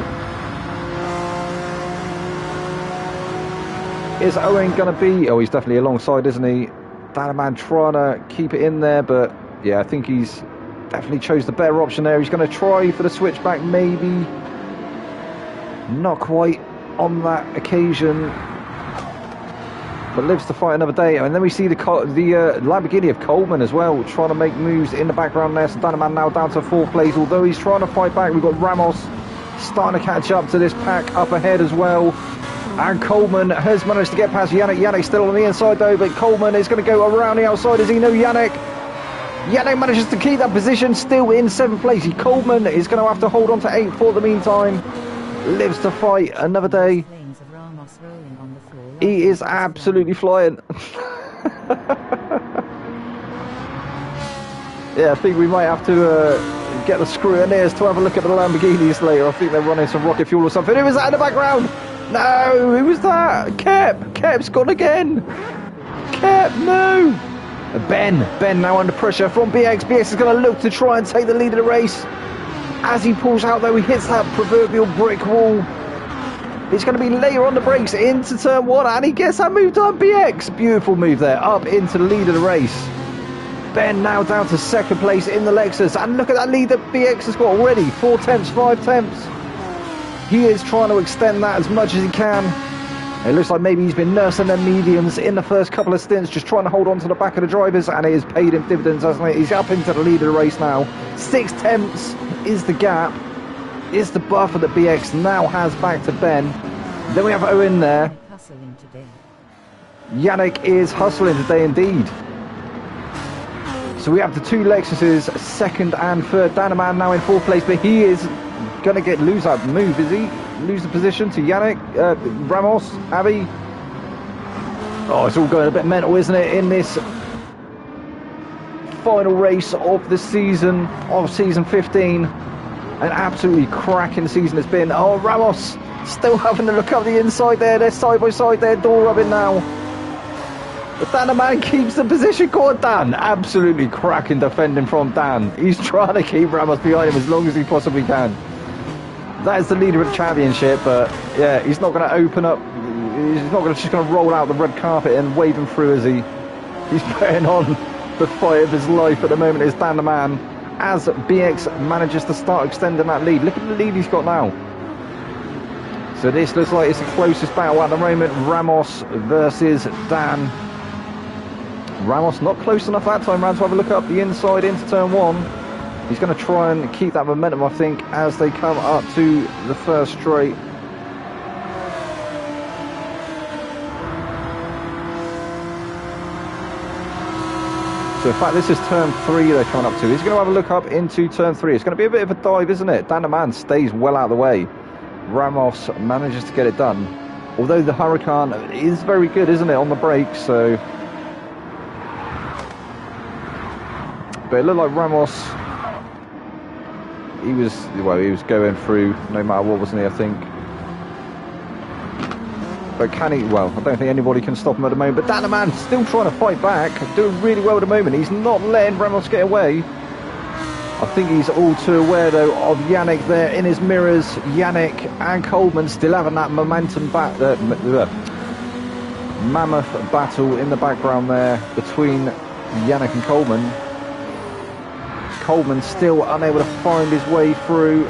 Is Owen going to be... Oh, he's definitely alongside, isn't he? Danaman trying to keep it in there, but yeah, I think he's definitely chose the better option there. He's going to try for the switchback, maybe. Not quite on that occasion, but lives to fight another day. And then we see the Lamborghini of Coleman as well, trying to make moves in the background there. So Danaman now down to 4th place, although he's trying to fight back. We've got Ramos starting to catch up to this pack up ahead as well. And Coleman has managed to get past Yannick. Yannick still on the inside though, but Coleman is going to go around the outside. Does he know Yannick? Yannick manages to keep that position, still in 7th place. Coleman is going to have to hold on to 8th for the meantime. Lives to fight another day. He is absolutely flying. Yeah, I think we might have to get the scrutineers to have a look at the Lamborghinis later. I think they're running some rocket fuel or something. Who was that in the background? No, who was that? Kep's gone again. Kep, no. Ben now under pressure from BX. BX is going to look to try and take the lead of the race. As he pulls out though, he hits that proverbial brick wall. It's going to be later on the brakes into turn 1, and he gets that move done. BX, beautiful move there, up into the lead of the race. Ben now down to 2nd place in the Lexus, and look at that lead that BX has got already. 4 tenths, 5 tenths. He is trying to extend that as much as he can. It looks like maybe he's been nursing them mediums in the first couple of stints, just trying to hold on to the back of the drivers, and it has paid him dividends, hasn't it? He's up into the lead of the race now. 6 tenths is the gap, is the buffer that BX now has back to Ben. Then we have Owen there. Hustling today. Yannick is hustling today indeed. So we have the 2 Lexuses, 2nd and 3rd. Danaman now in 4th place, but he is going to lose that move, is he? Lose the position to Yannick, Ramos, Abby. Oh, it's all going a bit mental, isn't it, in this final race of the season, of season 15. An absolutely cracking season it's been. Oh, Ramos still having to look up the inside there. They're side by side there, door rubbing now. But Danaman keeps the position. Go on, Dan. Absolutely cracking defending from Dan. He's trying to keep Ramos behind him as long as he possibly can. That is the leader of the championship, but yeah, he's not going to open up. He's not just going to roll out the red carpet and wave him through, is he? He's putting on the fight of his life at the moment. Is Danaman, as BX manages to start extending that lead. Look at the lead he's got now. So this looks like it's the closest battle at the moment. Ramos versus Dan. Ramos not close enough that time round to have a look up the inside into turn 1. He's going to try and keep that momentum, I think, as they come up to the first straight. So in fact, this is turn 3 they're coming up to. He's going to have a look up into turn 3. It's going to be a bit of a dive, isn't it? Dan the Man stays well out of the way. Ramos manages to get it done. Although the Huracan is very good, isn't it, on the brakes, so... But it looked like Ramos... He was going through no matter what, wasn't he, I think. But can he? Well, I don't think anybody can stop him at the moment. But Dan the Man still trying to fight back. Doing really well at the moment. He's not letting Ramos get away. I think he's all too aware, though, of Yannick there in his mirrors. Yannick and Coleman still having that momentum mammoth battle in the background there between Yannick and Coleman. Coleman still unable to find his way through.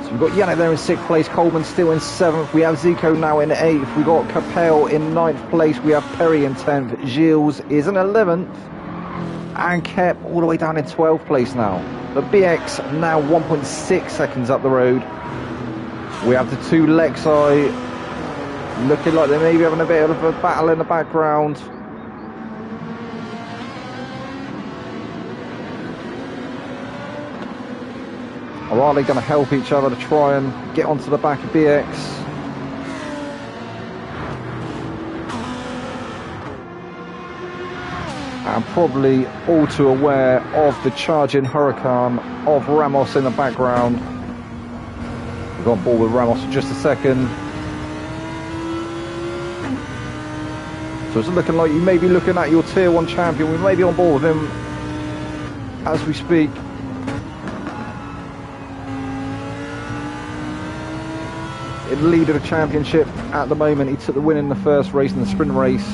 So we've got Yannick there in 6th place, Coleman still in 7th. We have Zico now in 8th. We've got Capel in 9th place. We have Perry in 10th. Gilles is in 11th. And Kep all the way down in 12th place now. The BX now 1.6 seconds up the road. We have the 2 Lexi looking like they may be having a bit of a battle in the background. Or are they going to help each other to try and get onto the back of BX? And probably all too aware of the charging Huracan of Ramos in the background. We've got on board with Ramos for just a second. So it's looking like you may be looking at your Tier 1 champion. We may be on board with him as we speak. In the lead of the championship at the moment. He took the win in the first race, in the sprint race.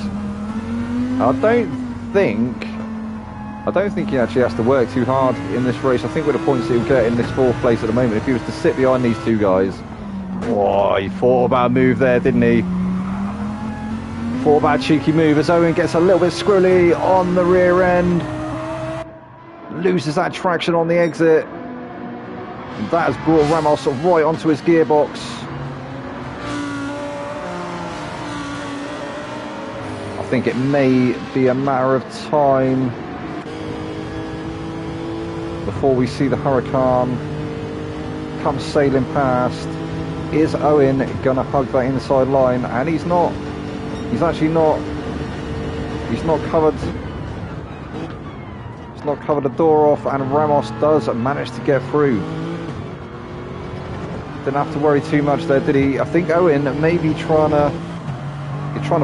I don't think he actually has to work too hard in this race. I think with the points that he'll get in this 4th place at the moment, if he was to sit behind these 2 guys. Oh, he thought about a move there, didn't he? Thought about a cheeky move as Owen gets a little bit squirrely on the rear end. Loses that traction on the exit. That has brought Ramos right onto his gearbox. I think it may be a matter of time before we see the Huracan come sailing past. Is Owen gonna hug that inside line? And he's not. He's actually not. He's not covered. He's not covered the door off, and Ramos does manage to get through. Didn't have to worry too much there, did he? I think Owen may be trying to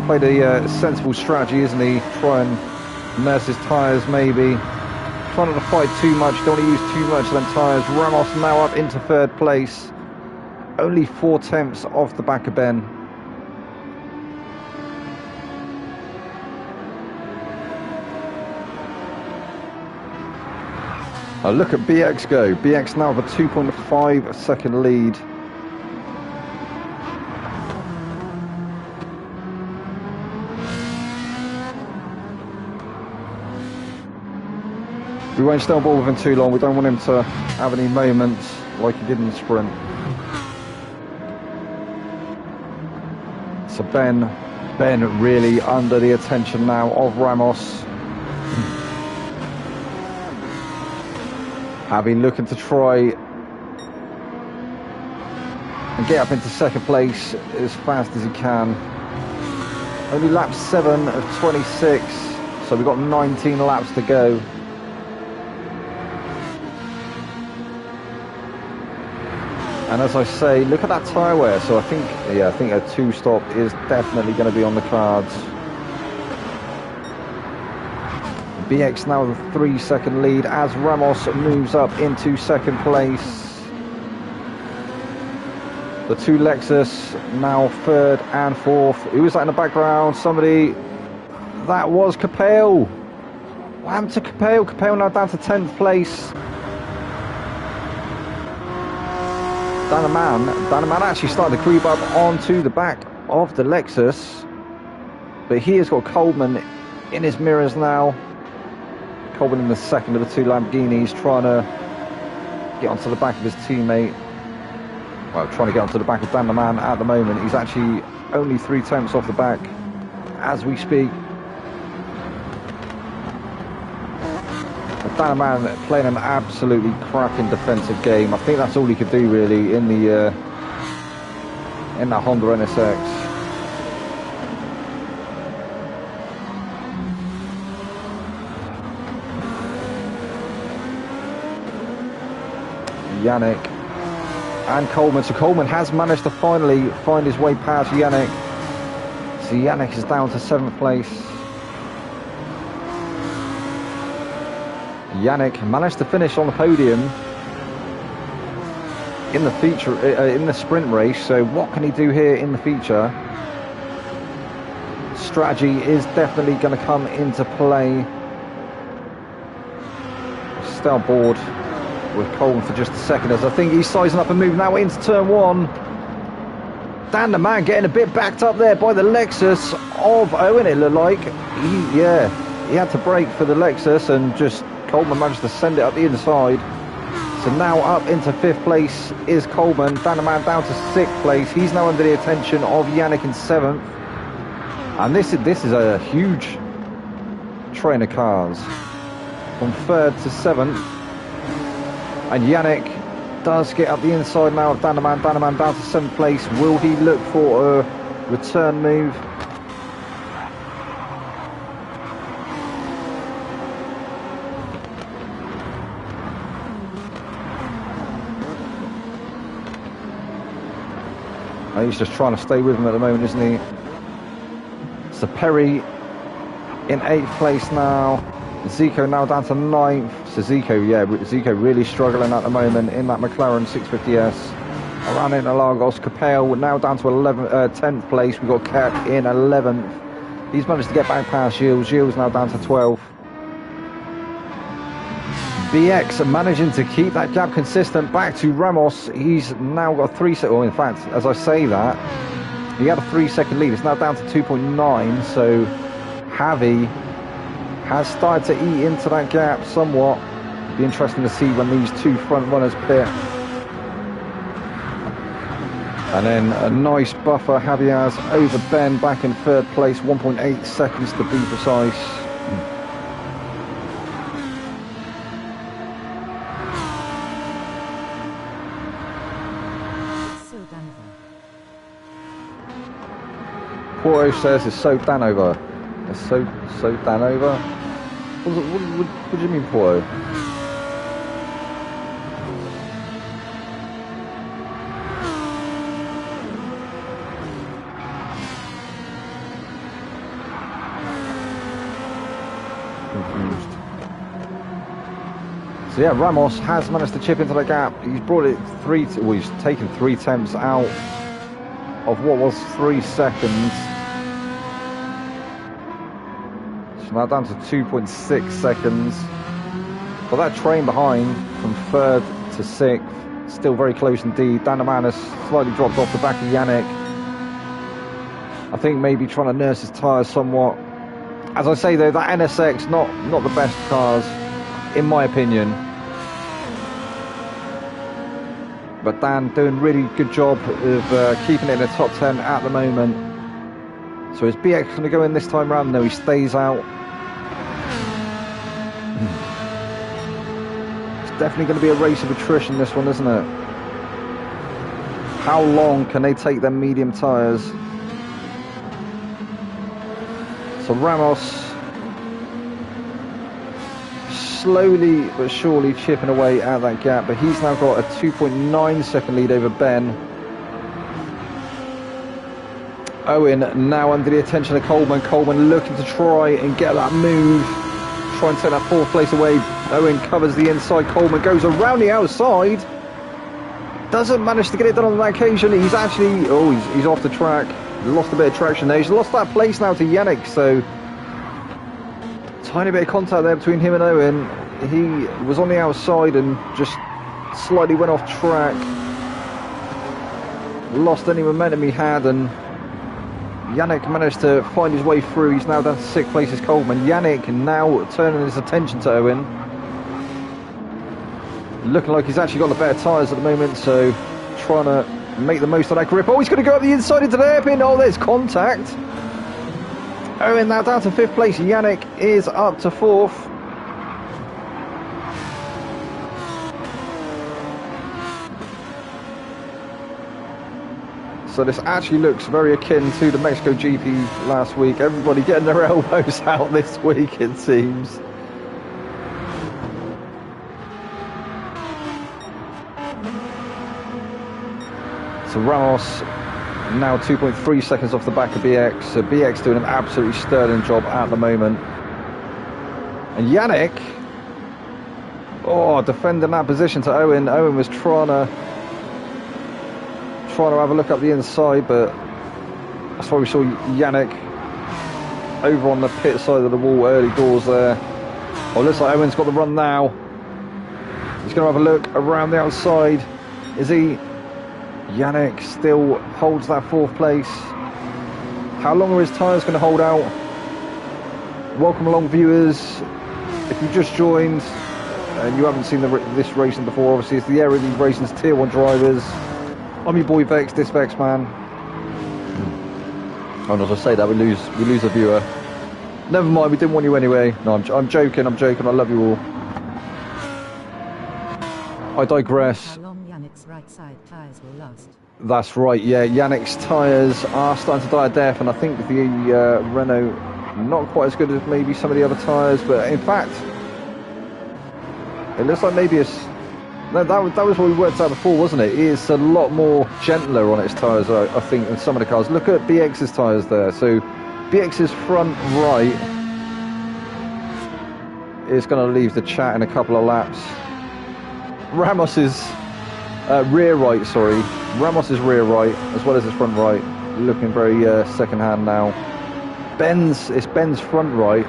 play the sensible strategy, isn't he? Try and nurse his tyres, maybe. Trying not to fight too much, don't want to use too much of them tyres. Ramos now up into 3rd place. Only 4 tenths off the back of Ben. Oh, look at BX go. BX now with a 2.5 second lead. We won't stay on board with him too long. We don't want him to have any moments like he did in the sprint. So Ben really under the attention now of Ramos. Having looking to try and get up into 2nd place as fast as he can. Only lap 7 of 26, so we've got 19 laps to go. And as I say, look at that tyre wear. So I think a 2-stop is definitely going to be on the cards. BX now with a 3-second lead as Ramos moves up into 2nd place. The 2 Lexus now 3rd and 4th. Who was that in the background? Somebody. That was Capel. What happened to Capel? Capel now down to 10th place. Dan the Man actually started to creep up onto the back of the Lexus. But he has got Coleman in his mirrors now. Coleman in the 2nd of the 2 Lamborghinis, trying to get onto the back of his teammate. Well, trying to get onto the back of Dan the Man at the moment. He's actually only 3 tenths off the back as we speak. Danaman playing an absolutely cracking defensive game. I think that's all he could do really in the in that Honda NSX. Yannick and Coleman. So Coleman has managed to finally find his way past Yannick. So Yannick is down to 7th place. Yannick managed to finish on the podium in the feature in the sprint race. So what can he do here in the feature? Strategy is definitely going to come into play. Stay on board with Coleman for just a second, as I think he's sizing up and moving now into turn 1. Dan the man getting a bit backed up there by the Lexus of Owen, it looked like. He had to brake for the Lexus, and just Coleman managed to send it up the inside. So now up into 5th place is Coleman. Dan the man down to 6th place. He's now under the attention of Yannick in 7th. And this is a huge train of cars from 3rd to 7th. And Yannick does get up the inside now of Danaman. Danaman down to 7th place. Will he look for a return move? Oh, he's just trying to stay with him at the moment, isn't he? So Perry in 8th place now. Zico now down to 9th. So Zico really struggling at the moment in that McLaren 650S. Around in Lagos. Capel now down to 10th place. We've got Cap in 11th. He's managed to get back past Gilles. Gilles now down to 12th. BX managing to keep that gap consistent back to Ramos. He's now got a 3-second, well, in fact, as I say that, he had a 3-second lead. It's now down to 2.9, so Javi has started to eat into that gap somewhat. Be interesting to see when these two front runners pit. And then a nice buffer, Javier over Ben back in 3rd place, 1.8 seconds to be precise. Porto says it's so Danover. It's so Danover. What do you mean, Porto? Confused. So yeah, Ramos has managed to chip into the gap. He's brought it he's taken 3 attempts out of what was 3 seconds. So now down to 2.6 seconds. But that train behind from 3rd to 6th, still very close indeed. Danaman has slightly dropped off the back of Yannick. I think maybe trying to nurse his tyres somewhat. As I say though, that NSX, not the best cars, in my opinion. But Dan doing really good job of keeping it in the top 10 at the moment. So is BX going to go in this time round? No, he stays out. It's definitely going to be a race of attrition, this one, isn't it? How long can they take their medium tyres? So Ramos slowly but surely chipping away at that gap, but he's now got a 2.9 second lead over Ben. Owen now under the attention of Coleman. Coleman looking to try and get that move, try and take that 4th place away. Owen covers the inside. Coleman goes around the outside, doesn't manage to get it done on that occasion. He's actually, he's off the track. Lost a bit of traction there. He's lost that place now to Yannick, so tiny bit of contact there between him and Owen. He was on the outside and just slightly went off track. Lost any momentum he had, and Yannick managed to find his way through. He's now down to 6th place as Coleman. Yannick now turning his attention to Owen. Looking like he's actually got the better tyres at the moment, so trying to make the most of that grip. Oh, he's going to go up the inside into the hairpin. Oh, there's contact. Owen now down to 5th place. Yannick is up to 4th. So this actually looks very akin to the Mexico GP last week. Everybody getting their elbows out this week, it seems. So Ramos now 2.3 seconds off the back of BX. So BX doing an absolutely sterling job at the moment. And Yannick, defending that position to Owen. Owen was trying to have a look up the inside, but that's why we saw Yannick over on the pit side of the wall early doors there. Oh, looks like Owen's got the run now. He's going to have a look around the outside. Is he? Yannick still holds that 4th place. How long are his tyres going to hold out? Welcome along, viewers. If you just joined and you haven't seen this racing before, obviously it's the Aero Racing's Tier 1 drivers. I'm your boy Vex, this Vex man. And as I say that, we lose a viewer. Never mind, we didn't want you anyway. No, I'm joking, I love you all. I digress. How long Yannick's right side tyres will last? That's right, yeah. Yannick's tyres are starting to die a death, and I think the Renault not quite as good as maybe some of the other tyres, but in fact, it looks like maybe it's... No, that was what we worked out before, wasn't it? It's a lot more gentler on its tyres, I think, than some of the cars. Look at BX's tyres there. So BX's front right is going to leave the chat in a couple of laps. Ramos's rear right, sorry. Ramos's rear right, as well as his front right, looking very second-hand now. It's Ben's front right.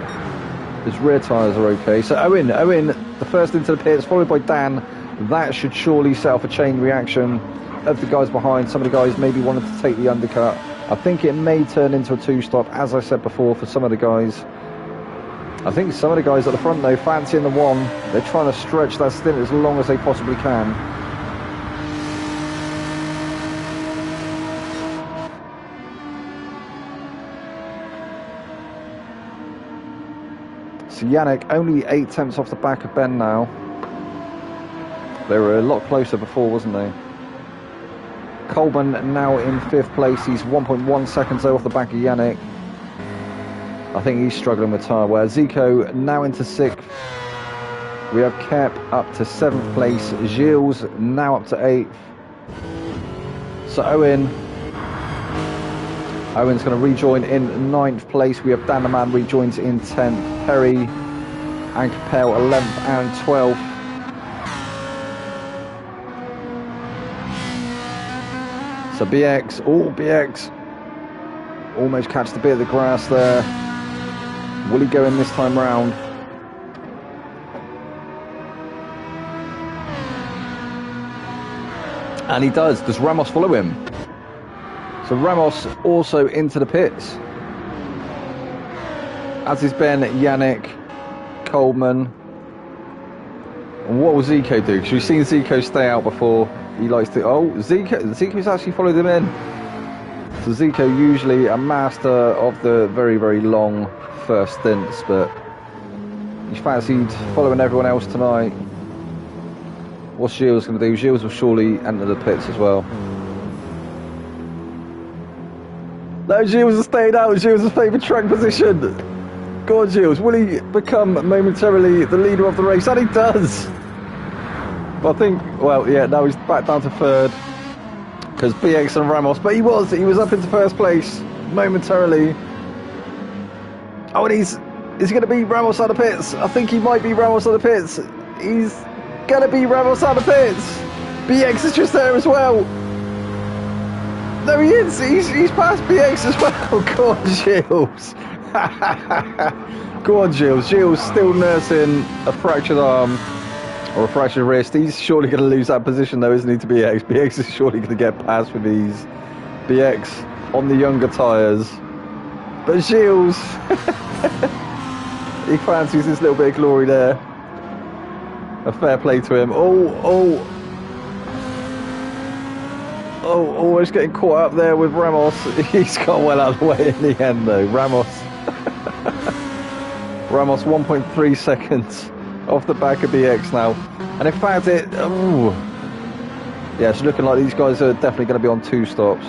His rear tyres are okay. So Owen, the first into the pits, followed by Dan. That should surely set off a chain reaction of the guys behind. Some of the guys maybe wanted to take the undercut. I think it may turn into a 2-stop, as I said before, for some of the guys. I think some of the guys at the front, though, fancying the 1. They're trying to stretch that stint as long as they possibly can. So Yannick only 8 tenths off the back of Ben now. They were a lot closer before, wasn't they? Coleman now in 5th place. He's 1.1 seconds off the back of Yannick. I think he's struggling with tyre wear. Zico now into 6th. We have Kep up to 7th place. Gilles now up to 8th. So Owen's going to rejoin in 9th place. We have Dan the Man rejoins in 10th. Perry and Capel 11th and 12th. So BX almost catches the bit of the grass there. Will he go in this time round? And he does. Does Ramos follow him? So Ramos also into the pits. As is Ben, Yannick, Coleman. And what will Zico do? Because we've seen Zico stay out before. He likes to... Oh, Zico's actually followed him in. So Zico usually a master of the very, very long first stints, but he's fancied following everyone else tonight. What's Gilles going to do? Gilles will surely enter the pits as well. No, Gilles has stayed out. Gilles has favourite track position. Go on, Gilles. Will he become momentarily the leader of the race? And he does. But I think, well, yeah, now he's back down to 3rd because BX and Ramos. But he was up into 1st place momentarily. Oh, and is he going to be Ramos out of pits? I think he might be Ramos out of pits. He's going to be Ramos out of pits. BX is just there as well. No, he is. He's past BX as well. Go on, Gilles. Go on, Gilles. Gilles still nursing a fractured arm or a fractured wrist. He's surely going to lose that position, though, isn't he, to BX? BX is surely going to get past with these. BX on the younger tyres. But Gilles, he fancies this little bit of glory there. A fair play to him. Almost getting caught up there with Ramos. He's got well out of the way in the end, though. Ramos 1.3 seconds off the back of BX now. And in fact, yeah, it's looking like these guys are definitely going to be on 2 stops.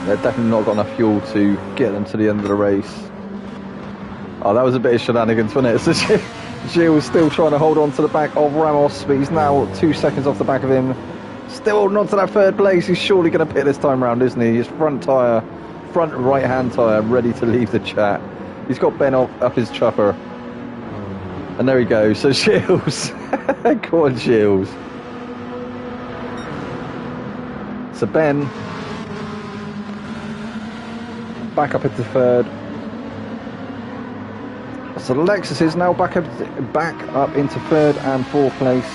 They've definitely not got enough fuel to get them to the end of the race. Oh, that was a bit of shenanigans, wasn't it? So Gilles still trying to hold on to the back of Ramos, but he's now 2 seconds off the back of him. Still holding on to that third place. He's surely going to pit this time round, isn't he? His front tyre, front right-hand tyre, ready to leave the chat. He's got Ben up his chopper. And there he goes. So Gilles. Go on, Gilles. So Ben back up into third. So the Lexus is now back up into third and fourth place.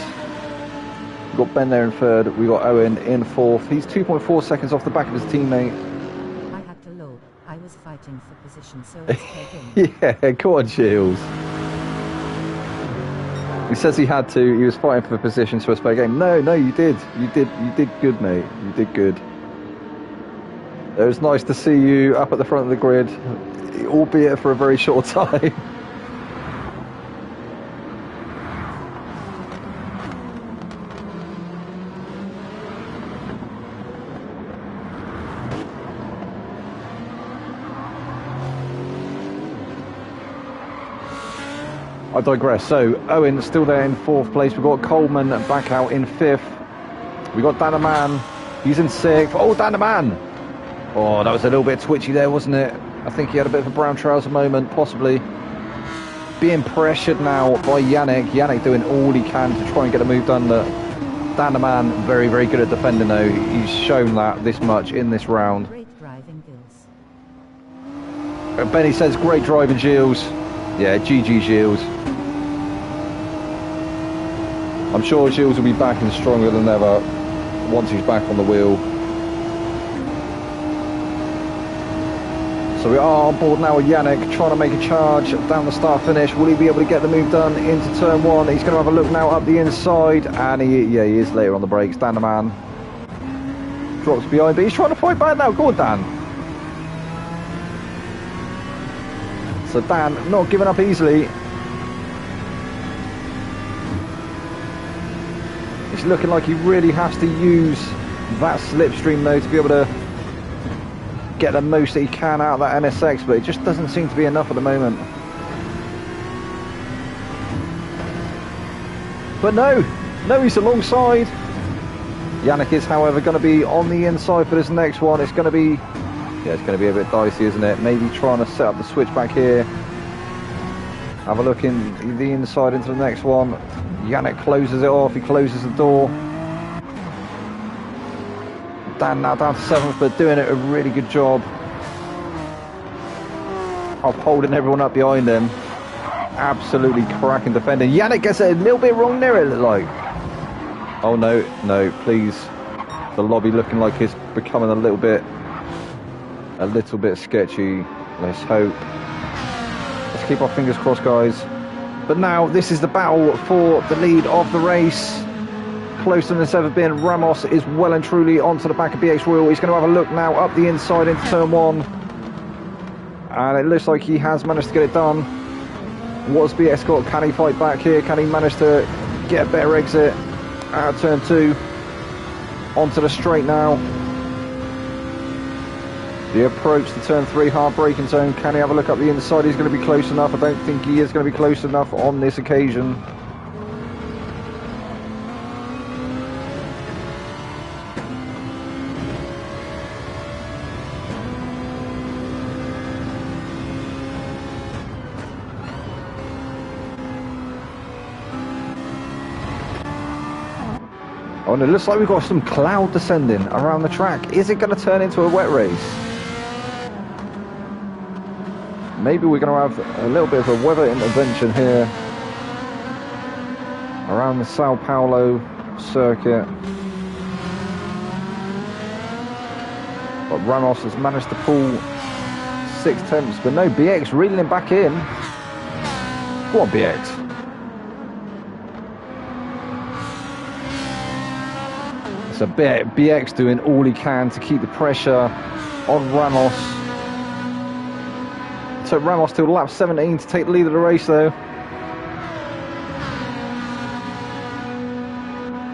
We've got Ben there in third. We've got Owen in fourth. He's 2.4 seconds off the back of his teammate. I had to load. I was fighting for position, so it's in. Yeah, go on, Gilles. He says he had to. He was fighting for position, so it's fair game. No, you did. You did good, mate. You did good. It was nice to see you up at the front of the grid, albeit for a very short time. I digress. So Owen still there in fourth place. We've got Coleman back out in fifth. We've got Danaman. He's in sixth. Oh, Danaman! Oh, that was a little bit twitchy there, wasn't it? I think he had a bit of a brown trouser moment, possibly. Being pressured now by Yannick. Yannick doing all he can to try and get a move done. Danaman, very, very good at defending though. He's shown that this much in this round. Great driving, Gilles. Benny says, great driving, Gilles. Yeah, GG, Gilles. I'm sure Gilles will be back and stronger than ever once he's back on the wheel. So we are on board now with Yannick, trying to make a charge down the start finish. Will he be able to get the move done into turn one? He's going to have a look now up the inside, and he is later on the brakes. Dan the man drops behind, but he's trying to fight back now. Go on, Dan. So Dan not giving up easily. It's looking like he really has to use that slipstream though to be able to get the most that he can out of that NSX, but it just doesn't seem to be enough at the moment. But no, he's alongside. Yannick is, however, going to be on the inside for this next one. It's going to be, it's going to be a bit dicey, isn't it? Maybe trying to set up the switch back here. Have a look in the inside into the next one. Yannick closes it off. He closes the door. Dan now down to 7th, but doing it a really good job of holding everyone up behind him. Absolutely cracking defending. Yannick gets it a little bit wrong there, it looked like. Oh no, please. The lobby looking like it's becoming a little bit sketchy. Let's hope. Let's keep our fingers crossed, guys. But now this is the battle for the lead of the race. Closer than it's ever been. Ramos is well and truly onto the back of BX Royal. He's going to have a look now up the inside into turn one. And it looks like he has managed to get it done. What's BX got? Can he fight back here? Can he manage to get a better exit out of turn two? Onto the straight now. The approach to turn three, hard braking zone. Can he have a look up the inside? He's going to be close enough. I don't think he is going to be close enough on this occasion. Oh, and it looks like we've got some cloud descending around the track. Is it going to turn into a wet race? Maybe we're going to have a little bit of a weather intervention here around the Sao Paulo circuit. But Ramos has managed to pull 6/10, but no, BX reeling him back in. Go on, BX. So BX doing all he can to keep the pressure on Ramos. So Ramos till lap 17 to take the lead of the race though.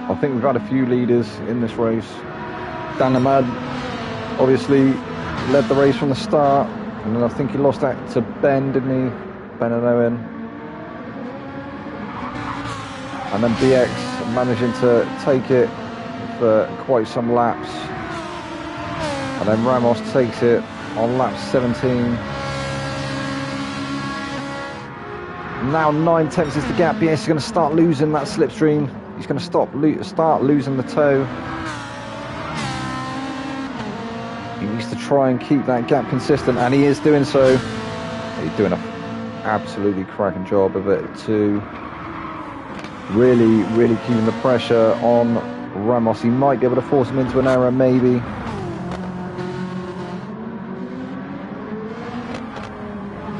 I think we've had a few leaders in this race. Dan Ahmad obviously led the race from the start, and then I think he lost that to Ben, didn't he? Ben and Owen. And then BX managing to take it for quite some laps. And then Ramos takes it on lap 17. Now 9 tenths is the gap. BX is going to start losing that slipstream. He's going to start losing the toe. He needs to try and keep that gap consistent, and he is doing so. He's doing an absolutely cracking job of it too. Really keeping the pressure on Ramos. He might be able to force him into an error, maybe.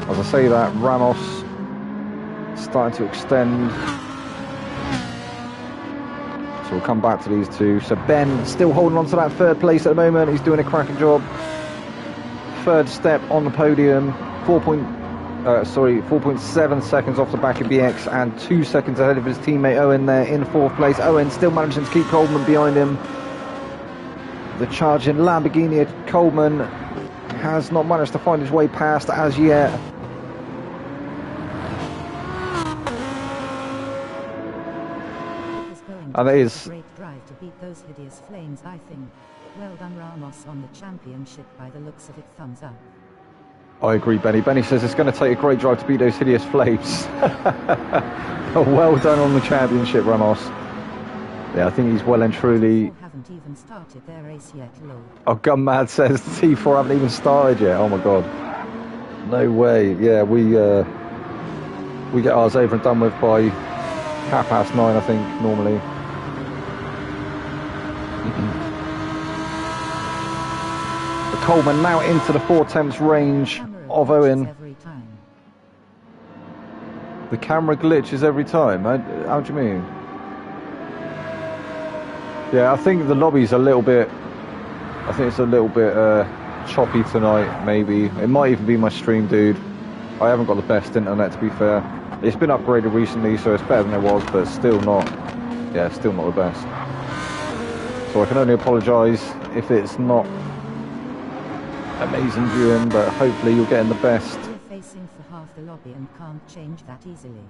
As I say that, Ramos starting to extend. So we'll come back to these two. So Ben still holding on to that third place at the moment. He's doing a cracking job. Third step on the podium. 4.7 seconds off the back of BX and 2 seconds ahead of his teammate Owen there in fourth place. Owen still managing to keep Coleman behind him. The charging Lamborghini at Coleman has not managed to find his way past as yet. And it is a great drive to beat those hideous flames, I think. Well done, Ramos, on the championship by the looks of it. Thumbs up. I agree, Benny. Benny says it's going to take a great drive to beat those hideous flames. Well done on the championship, Ramos. Yeah, I think he's well and truly... Haven't even started their race yet, lol. Oh, Gunmad says T4 haven't even started yet. Oh my god. No way. Yeah, we get ours over and done with by 9:30, I think, normally. Coleman now into the 4 tenths range of Owen. The camera glitches every time. How do you mean? Yeah, I think the lobby's a little bit... I think it's a little bit choppy tonight, maybe. It might even be my stream, dude. I haven't got the best internet, to be fair. It's been upgraded recently, so it's better than it was, but still not... Yeah, still not the best. So I can only apologise if it's not amazing viewing, but hopefully you're getting the best. Facing for half the lobby and can't change that easily.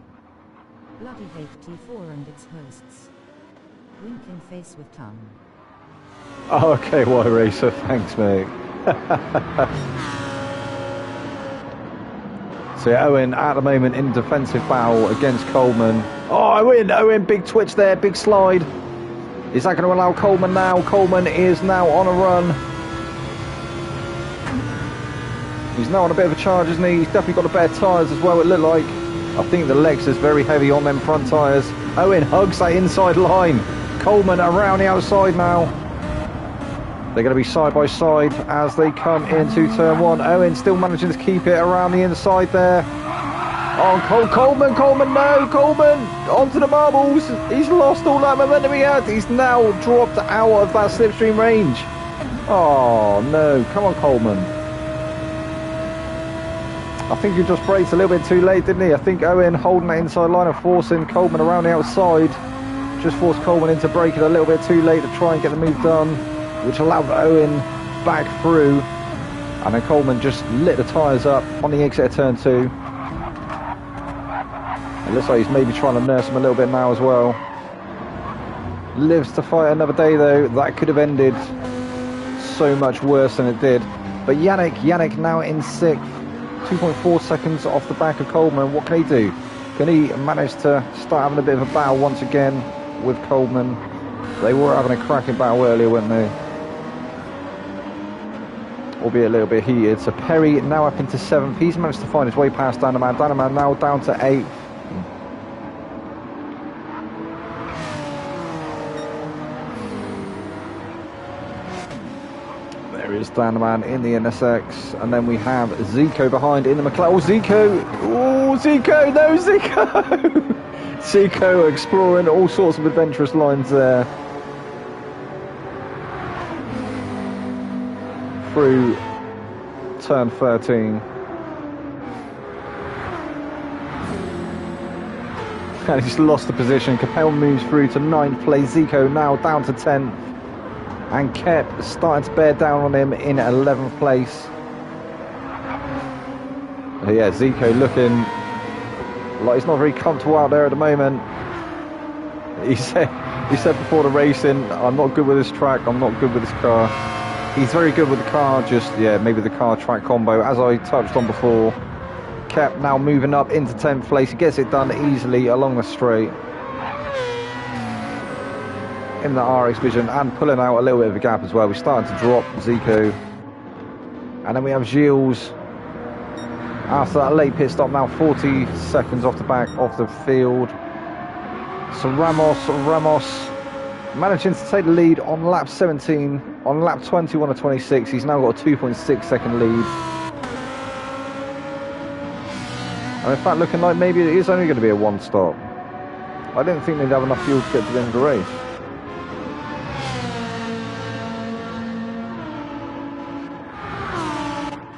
Bloody hate T4 and its hosts. Winking face with tongue. Oh, okay, Y-Racer, thanks, mate. So yeah, Owen at the moment in defensive battle against Coleman. Oh, Owen, big twitch there, big slide. Is that going to allow Coleman now? Coleman is now on a run. He's now on a bit of a charge, isn't he? He's definitely got the better tyres as well, it looked like. I think the Lex is very heavy on them front tyres. Owen hugs that inside line. Coleman around the outside now. They're going to be side by side as they come into turn 1. Owen still managing to keep it around the inside there. Oh, Coleman, no, Coleman, onto the marbles. He's lost all that momentum he had. He's now dropped out of that slipstream range. Oh, no, come on, Coleman. I think he just braked a little bit too late, didn't he? I think Owen holding that inside line and forcing Coleman around the outside just forced Coleman into braking a little bit too late to try and get the move done, which allowed Owen back through. And then Coleman just lit the tyres up on the exit of turn 2. It looks like he's maybe trying to nurse him a little bit now as well. Lives to fight another day though. That could have ended so much worse than it did. But Yannick now in 6th. 2.4 seconds off the back of Coleman. What can he do? Can he manage to start having a bit of a battle once again with Coleman? They were having a cracking battle earlier, weren't they? Albeit a little bit heated. So Perry now up into 7th. He's managed to find his way past Danaman. Danaman now down to 8th. There is Danaman in the NSX, and then we have Zico behind in the McLaren. Oh, Zico! Oh, Zico! No, Zico! Zico exploring all sorts of adventurous lines there. Through turn 13. And he's lost the position. Capel moves through to 9th place. Zico now down to 10th. And Kep starting to bear down on him in 11th place. Yeah, Zico looking like he's not very comfortable out there at the moment. He said before the racing, I'm not good with this track, I'm not good with this car. He's very good with the car, just, yeah, maybe the car track combo, as I touched on before. Kep now moving up into 10th place. He gets it done easily along the straight in the RX Vision and pulling out a little bit of a gap as well. We're starting to drop Zico. And then we have Gilles after that late pit stop, now 40 seconds off the back of the field. So Ramos managing to take the lead on lap 17. On lap 21 of 26, he's now got a 2.6 second lead. And in fact, looking like maybe it is only going to be a one stop. I didn't think they'd have enough fuel to get to the end of the race.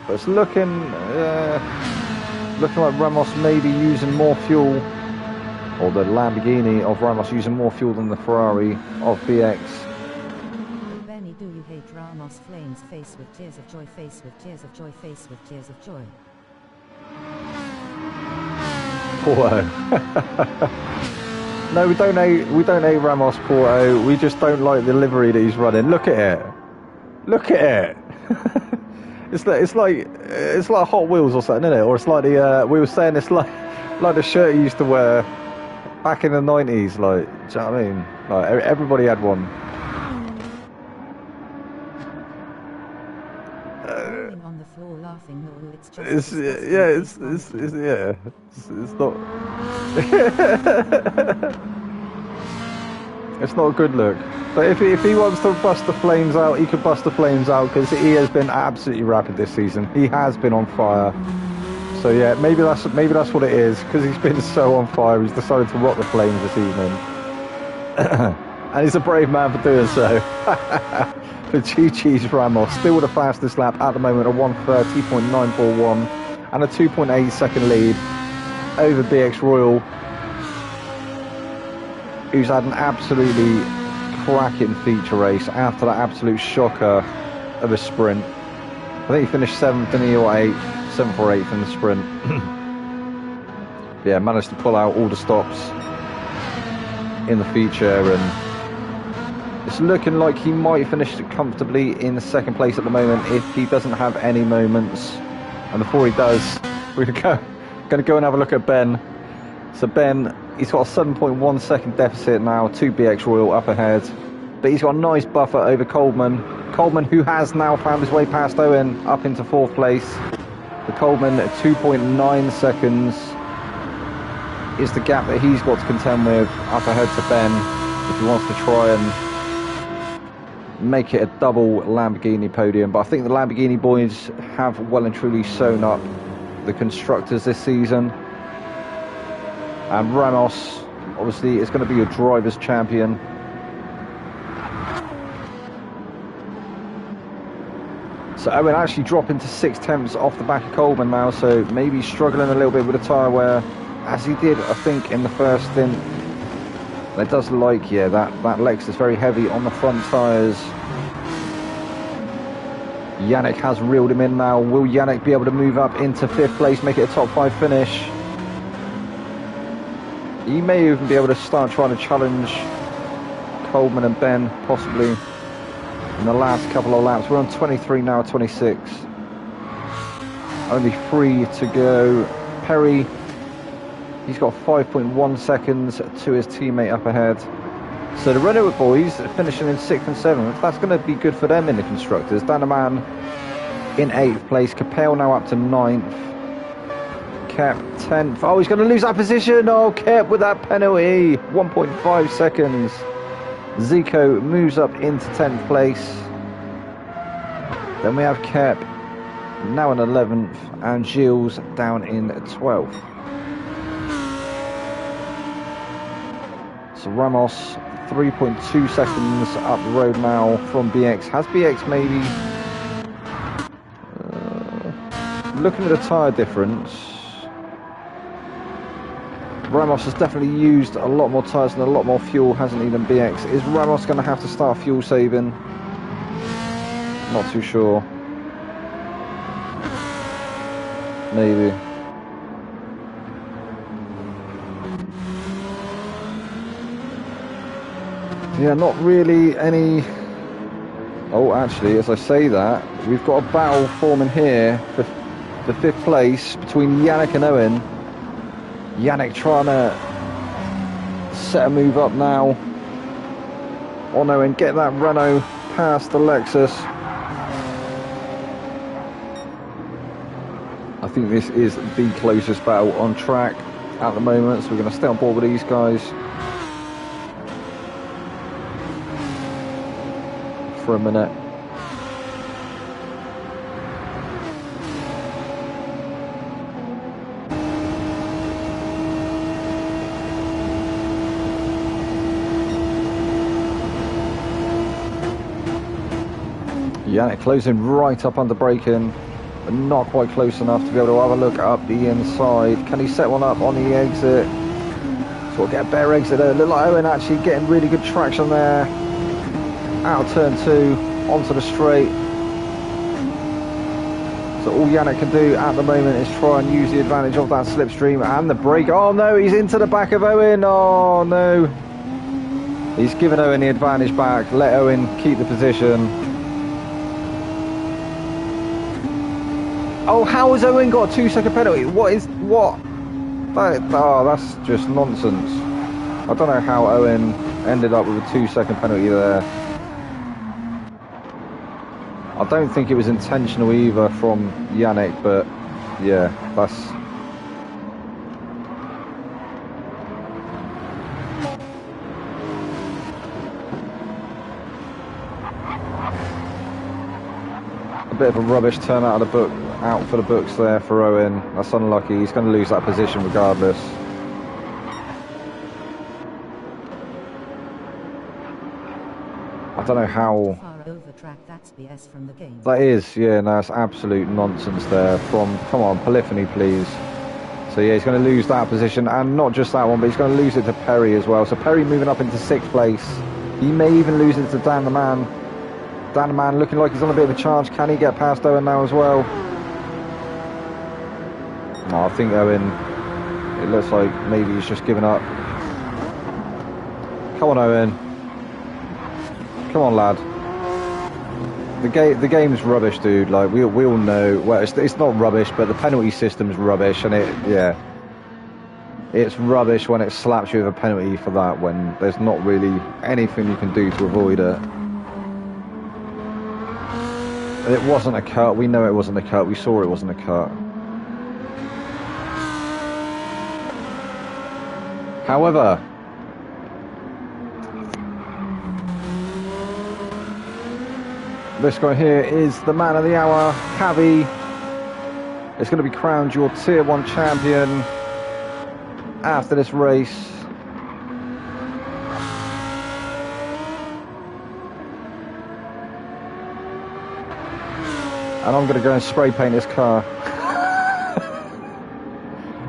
But it's looking like Ramos may be using more fuel, or the Lamborghini of Ramos using more fuel than the Ferrari of BX. Benny, do you hate Ramos? Flames face with tears of joy, face with tears of joy, face with tears of joy. Porto. No, we don't hate Ramos Porto. We just don't like the livery that he's running. Look at it. Look at it. It's like Hot Wheels or something, isn't it? Or it's like the we were saying it's like the shirt he used to wear back in the 90s. Like, do you know what I mean? Like everybody had one. On the floor laughing, no, it's just it's not it's not a good look. But if he wants to bust the flames out, he could bust the flames out, because he has been absolutely rapid this season. He has been on fire. So yeah, maybe that's what it is, because he's been so on fire. He's decided to rock the flames this evening, and he's a brave man for doing so. For GG's Ramos, still the fastest lap at the moment, a 1:30.941 and a 2.8 second lead over BX Royal, who's had an absolutely cracking feature race after that absolute shocker of a sprint. I think he finished 7th, didn't he, or 8th, 7th or 8th in the sprint. Yeah, managed to pull out all the stops in the feature, and it's looking like he might finish comfortably in the 2nd place at the moment if he doesn't have any moments. And before he does, we're going to go and have a look at Ben. So Ben, he's got a 7.1 second deficit now to BX Royal up ahead, but he's got a nice buffer over Coleman. Coleman, who has now found his way past Owen up into 4th place. The Coleman at 2.9 seconds is the gap that he's got to contend with up ahead to Ben if he wants to try and make it a double Lamborghini podium. But I think the Lamborghini boys have well and truly sewn up the constructors this season. And Ramos, obviously, is going to be a driver's champion. So Owen actually dropping to 6 tenths off the back of Coleman now, so maybe struggling a little bit with the tyre wear, as he did, I think, in the first stint. It does look like, yeah, that Lexus is very heavy on the front tyres. Yannick has reeled him in now. Will Yannick be able to move up into 5th place, make it a top 5 finish? He may even be able to start trying to challenge Coleman and Ben, possibly, in the last couple of laps. We're on 23 now, 26. Only 3 to go. Perry, he's got 5.1 seconds to his teammate up ahead. So the Renault boys finishing in 6th and 7th. That's going to be good for them in the constructors. Danaman in 8th place. Capel now up to 9th. Kep 10th. Oh, he's going to lose that position. Oh, Kep with that penalty. 1.5 seconds. Zico moves up into 10th place. Then we have Kep now in 11th and Gilles down in 12th. So Ramos 3.2 seconds up the road now from BX. Has BX maybe looking at the tyre difference, Ramos has definitely used a lot more tyres and a lot more fuel, hasn't he, than BX. Is Ramos going to have to start fuel saving? Not too sure. Maybe. Yeah, not really any... Oh, actually, as I say that, we've got a battle forming here for the 5th place between Yannick and Owen. Yannick trying to set a move up now on Owen, get that Renault past the Lexus. I think this is the closest battle on track at the moment, so we're going to stay on board with these guys for a minute. Yannick closing right up under braking, but not quite close enough to be able to have a look up the inside. Can he set one up on the exit? So we'll get a better exit there. Look like Owen actually getting really good traction there. Out of turn 2, onto the straight. So all Yannick can do at the moment is try and use the advantage of that slipstream and the brake. Oh no, he's into the back of Owen. Oh no. He's given Owen the advantage back. Let Owen keep the position. Oh, how has Owen got a 2-second penalty? What? That's just nonsense. I don't know how Owen ended up with a 2-second penalty there. I don't think it was intentional either from Yannick, but yeah, that's... a bit of a rubbish turn out of the book, out for the books there for Owen. That's unlucky. He's going to lose that position regardless. I don't know how... That's BS from the game. That is, yeah, no, that's absolute nonsense there from... Come on, Polyphony, please. So yeah, he's going to lose that position, and not just that one, but he's going to lose it to Perry as well. So Perry moving up into 6th place. He may even lose it to Dan the Man. Dan the Man looking like he's on a bit of a charge. Can he get past Owen now as well? No, I think Owen, it looks like maybe he's just given up. Come on, Owen. Come on, lad. The game's rubbish, dude. Like we all know. Well, it's not rubbish, but the penalty system's rubbish, and it's rubbish when it slaps you with a penalty for that when there's not really anything you can do to avoid it. It wasn't a cut. We know it wasn't a cut. We saw it wasn't a cut. However, this guy here is the man of the hour, Javi. It's going to be crowned your Tier 1 champion after this race. And I'm going to go and spray paint this car.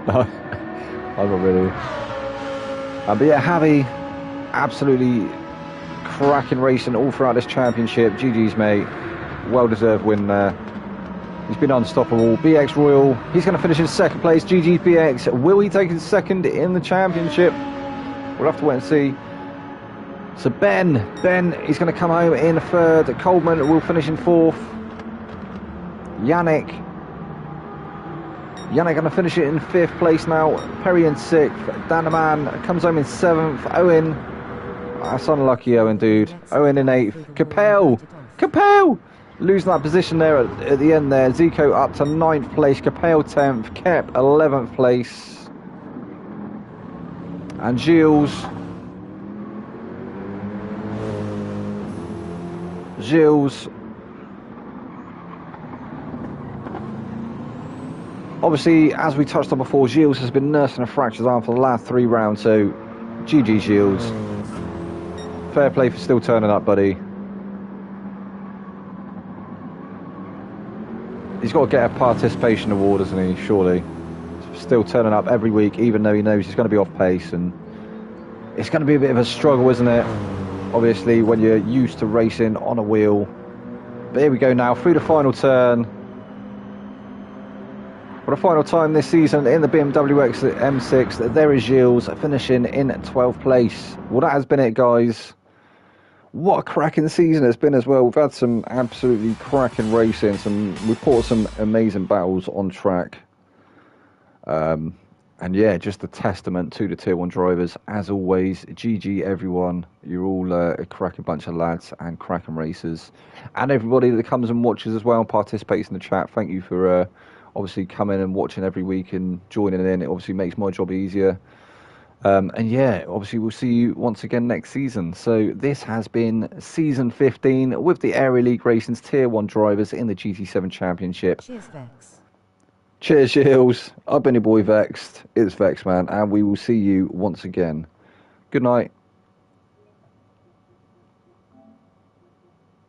No, I'm not really. But yeah, Javi, absolutely cracking racing all throughout this championship. GG's, mate. Well-deserved win there. He's been unstoppable. BX Royal, he's going to finish in 2nd place. GG's BX. Will he take his 2nd in the championship? We'll have to wait and see. So Ben, he's going to come home in 3rd. Coleman will finish in 4th. Yannick going to finish it in 5th place now. Perry in 6th. Dan the Man comes home in 7th. Owen, that's unlucky, Owen, dude. Owen in 8th. Capel losing that position there at the end there. Zico up to 9th place. Capel 10th. Kep 11th place. And Gilles obviously, as we touched on before, Gilles has been nursing a fractured arm for the last 3 rounds, so GG Gilles. Fair play for still turning up, buddy. He's got to get a participation award, hasn't he, surely? Still turning up every week, even though he knows he's going to be off pace, and it's going to be a bit of a struggle, isn't it? Obviously, when you're used to racing on a wheel But here we go now, through the final turn. For the final time this season in the BMW X M6, there is Gilles finishing in 12th place. Well, that has been it, guys. What a cracking season it's been as well. We've had some absolutely cracking racing. We've put some amazing battles on track. And yeah, just a testament to the Tier 1 drivers. As always, GG everyone. You're all a cracking bunch of lads and cracking racers. And everybody that comes and watches as well and participates in the chat. Thank you for obviously coming and watching every week and joining in. It obviously makes my job easier. And yeah, obviously we'll see you once again next season. So this has been season 15 with the Aero League Racing's Tier 1 drivers in the GT7 Championship. Cheers, Vex. Cheers, Gilles. I've been your boy Vexed. It's Vex, man, and we will see you once again. Good night.